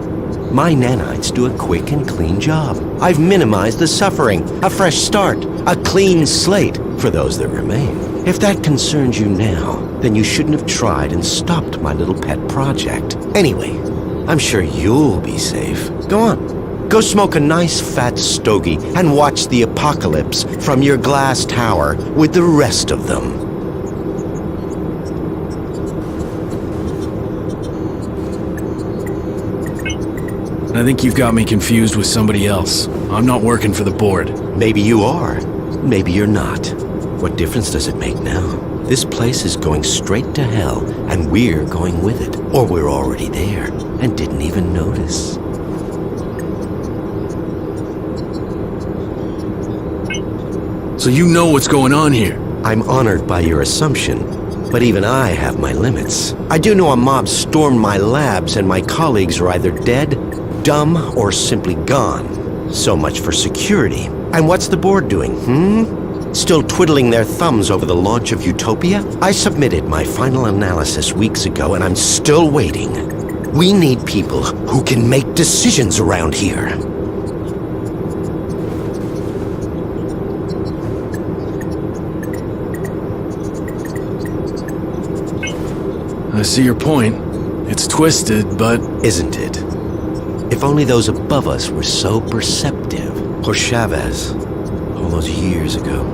my nanites do a quick and clean job. I've minimized the suffering, a fresh start, a clean slate for those that remain. If that concerns you now, then you shouldn't have tried and stopped my little pet project. Anyway, I'm sure you'll be safe. Go on. Go smoke a nice fat stogie and watch the apocalypse from your glass tower with the rest of them. I think you've got me confused with somebody else. I'm not working for the board. Maybe you are. Maybe you're not. What difference does it make now? This place is going straight to hell, and we're going with it. Or we're already there, and didn't even notice. So you know what's going on here? I'm honored by your assumption, but even I have my limits. I do know a mob stormed my labs, and my colleagues are either dead, dumb, or simply gone. So much for security. And what's the board doing, Still twiddling their thumbs over the launch of Utopia? I submitted my final analysis weeks ago, and I'm still waiting. We need people who can make decisions around here. I see your point. It's twisted, but... Isn't it? If only those above us were so perceptive. Poor Chavez, all those years ago.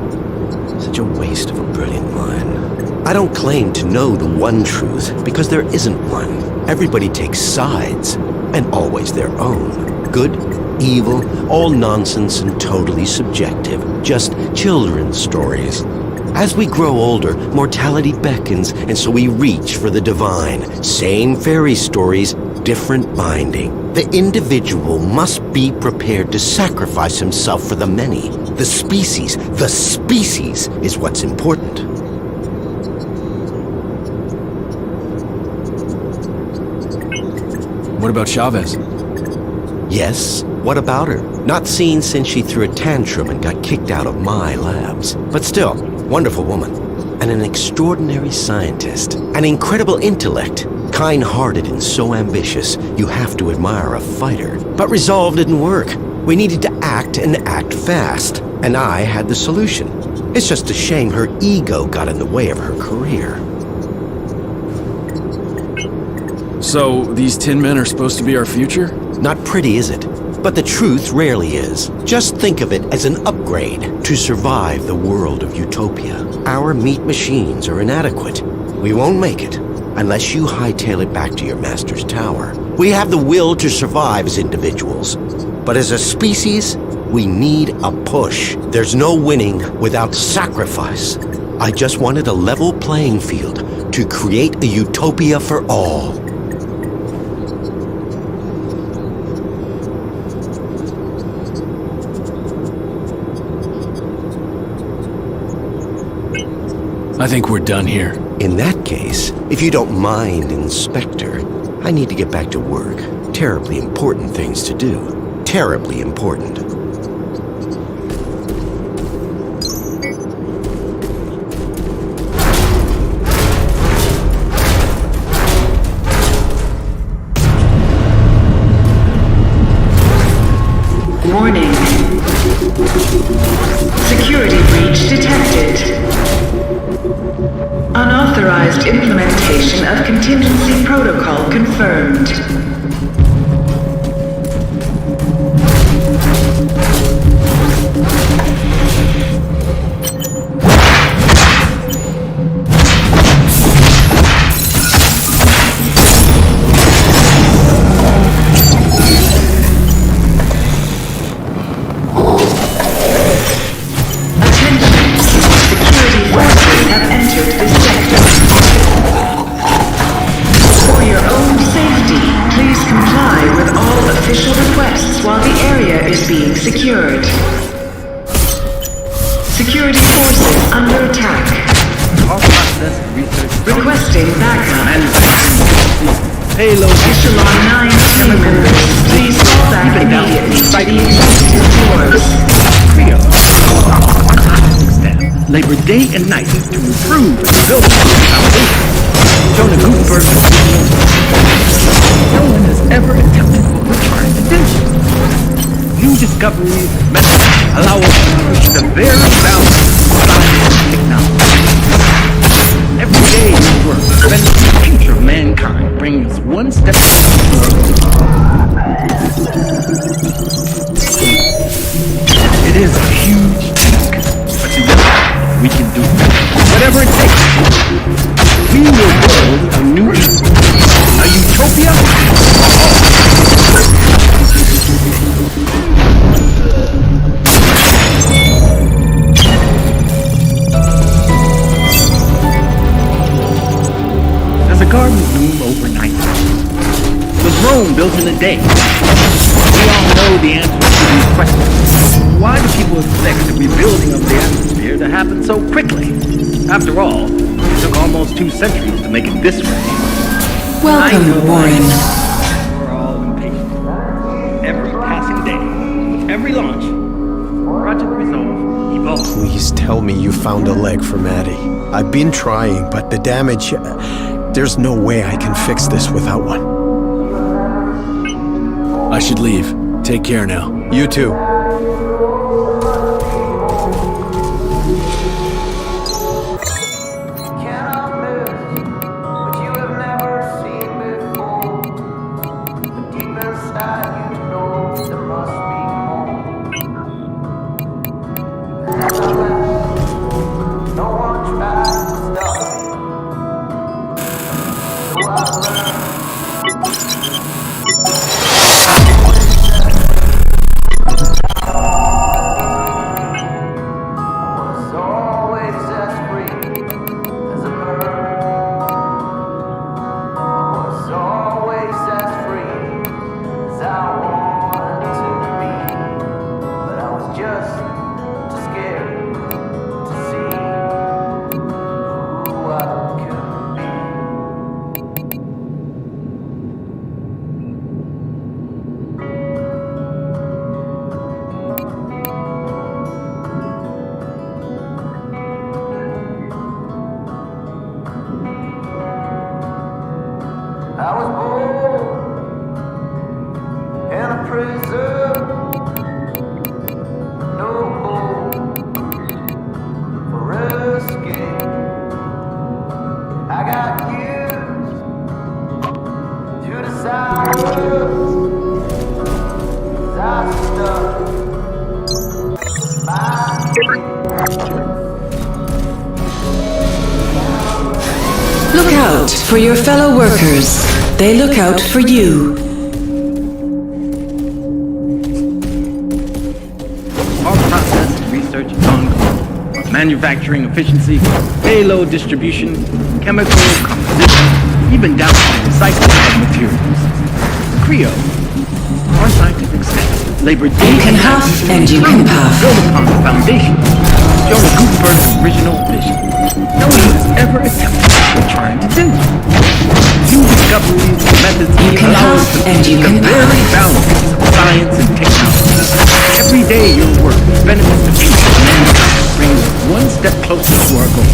Such a waste of a brilliant mind. I don't claim to know the one truth, because there isn't one. Everybody takes sides, and always their own. Good, evil, all nonsense and totally subjective. Just children's stories. As we grow older, mortality beckons, and so we reach for the divine. Same fairy stories, different binding. The individual must be prepared to sacrifice himself for the many. The species is what's important. What about Chavez? Yes, what about her? Not seen since she threw a tantrum and got kicked out of my labs. But still, wonderful woman. And an extraordinary scientist. An incredible intellect. Kind-hearted and so ambitious, you have to admire a fighter. But resolve didn't work. We needed to act and act fast. And I had the solution. It's just a shame her ego got in the way of her career. So, these Tin Men are supposed to be our future? Not pretty, is it? But the truth rarely is. Just think of it as an upgrade to survive the world of Utopia. Our meat machines are inadequate. We won't make it unless you hightail it back to your master's tower. We have the will to survive as individuals, but as a species, we need a push. There's no winning without sacrifice. I just wanted a level playing field to create a utopia for all. I think we're done here. In that case, if you don't mind, Inspector, I need to get back to work. Terribly important things to do. Terribly important. Warning. Security breach detected. Unauthorized implementation of contingency protocol confirmed. Secured. Security forces under attack. Requesting backup. Payload. Echelon 9 team members, please fall back immediately to the executive floors. Staff labor day and night to improve and build the foundation. Jonah Gutenberg. No one has ever attempted what we're trying to do. New discoveries and methods allow us to push the very boundaries of science and technology. Every day we work to benefit the future of mankind, bringing us one step closer to our goal. It is a huge task, but together we can do it. Whatever it takes, we will build a new Eden, a utopia for all. day. We all know the answers to these questions. Why do people expect the rebuilding of the atmosphere to happen so quickly? After all, it took almost 2 centuries to make it this way. Welcome, Warren. We're all impatient. Every passing day, every launch, Project Resolve evolves. Please tell me you found a leg for Maddie. I've been trying, but the damage... There's no way I can fix this without one. I should leave. Take care now. You too. I was born in a prison, no hope for escape. I got used to the silence as I stuck my Look out for your fellow workers. They look out for you. Our process of research is ongoing. Manufacturing efficiency, payload distribution, chemical composition, even down to recycling of materials. Creo, our scientific staff, labored day You can huff and you can puff. build upon the foundation of Jonah Gutenberg's original vision. No one has ever attempted what we're trying to do. New discoveries and methods You can allow us huff to and push you the can very puff. balance of science and technology. Every day your work benefits the future of mankind, bringing us one step closer to our goal.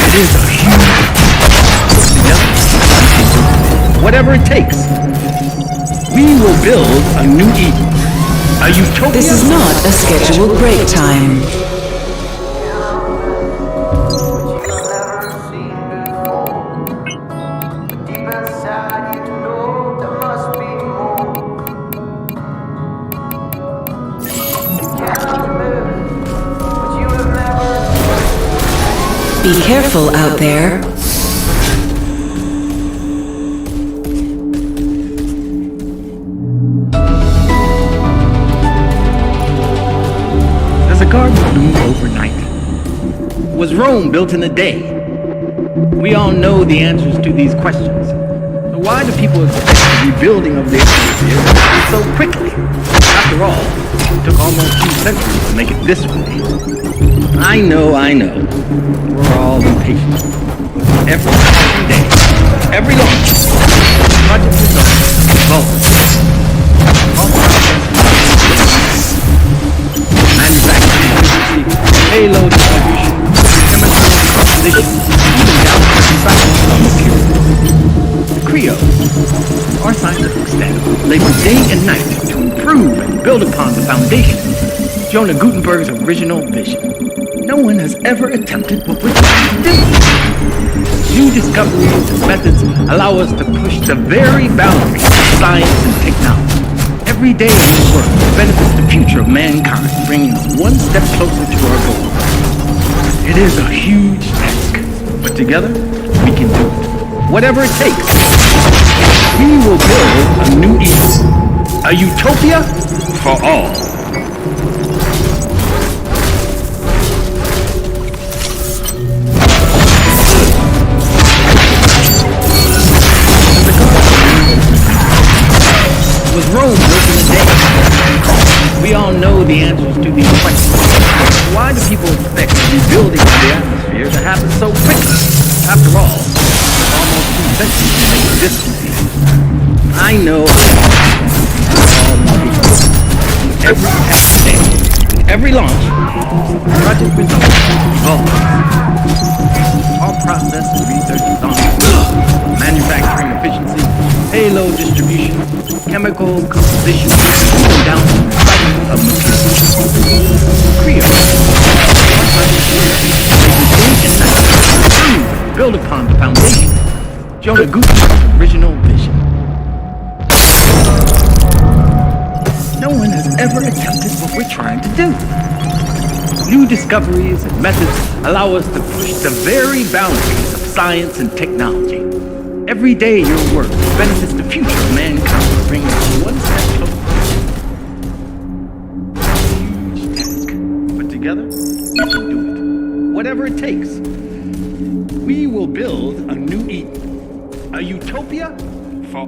It is a huge whatever it takes. We will build a new Eden. A utopia. This is not a scheduled break time. Be careful out there. Does a garden bloom overnight? Was Rome built in a day? We all know the answers to these questions. So why do people expect the rebuilding of the atmosphere to happen so quickly? After all, it took almost 2 centuries to make it this way. I know. We're all impatient. Every passing day, every launch, Project Resolve evolves. Manufacturing efficiency, payload distribution, chemical composition, even down to recycling of materials. Creo, our scientific staff, labored day and night to improve and build upon the foundation of Jonah Gutenberg's original vision. No one has ever attempted what we're trying to do. New discoveries and methods allow us to push the very boundaries of science and technology. Every day of this work benefits the future of mankind, bringing us one step closer to our goal. It is a huge task, but together, we can do it. Whatever it takes. We will build a new Eden. A utopia for all. Was Rome built in a day? We all know the answers to these questions. Why do people expect rebuilding of the atmosphere to happen so quickly? After all, almost 2 centuries of existence. I know every test day, every launch, project results evolve. Our process and research is on manufacturing efficiency, payload distribution, chemical composition, even down to the study of materials. Creo, build upon the foundation. Jonah Goofy's original vision. No one has ever attempted what we're trying to do. New discoveries and methods allow us to push the very boundaries of science and technology. Every day your work benefits the future of mankind, bringing us one step closer. Huge task, but together we can do it. Whatever it takes. We will build a new Eden, a utopia for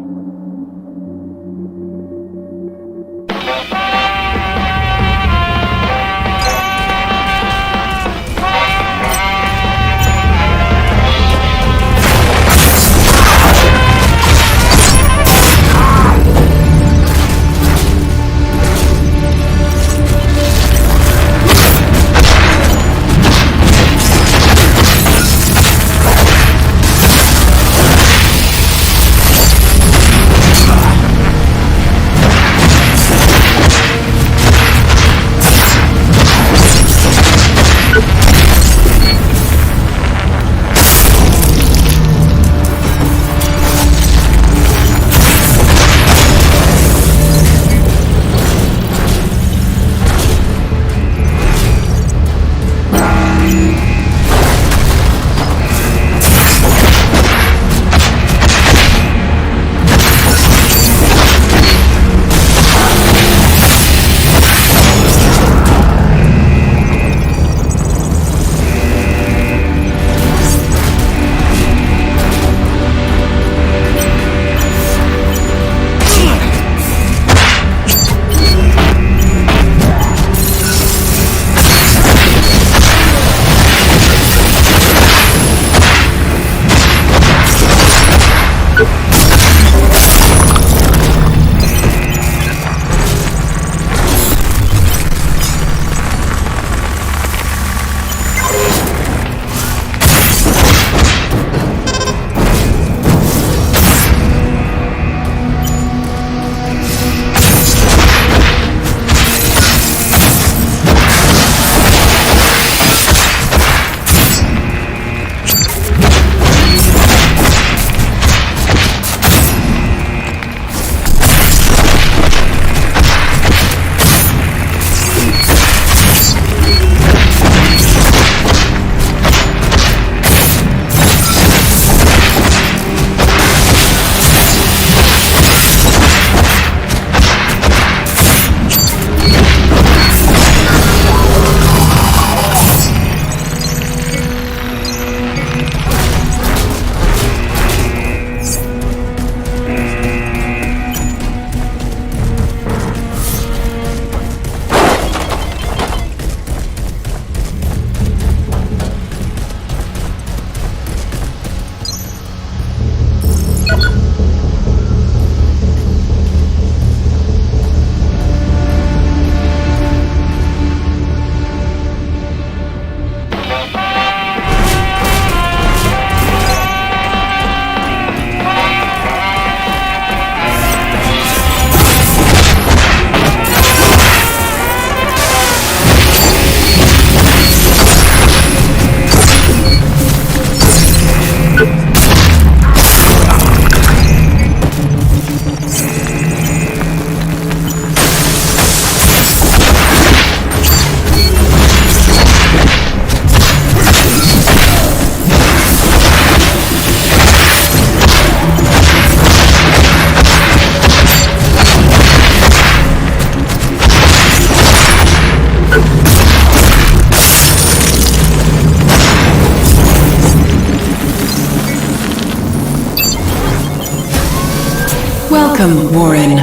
Welcome, Warren.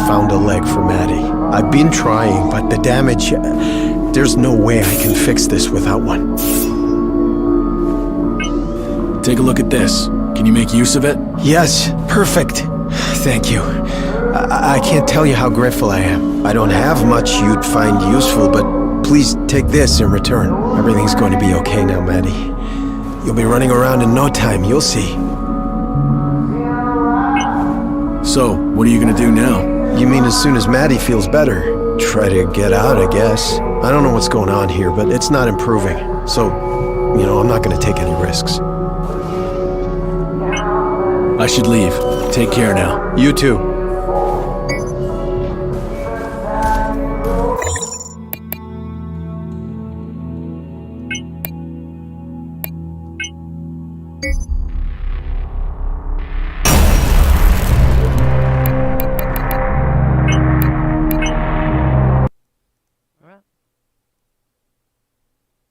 found a leg for Maddie. I've been trying, but the damage... There's no way I can fix this without one. Take a look at this. Can you make use of it? Yes, perfect. Thank you. I can't tell you how grateful I am. I don't have much you'd find useful, but please take this in return. Everything's going to be okay now, Maddie. You'll be running around in no time, you'll see. So, what are you gonna do now? You mean as soon as Maddie feels better? Try to get out, I guess. I don't know what's going on here, but it's not improving. So, I'm not gonna take any risks. I should leave. Take care now. You too.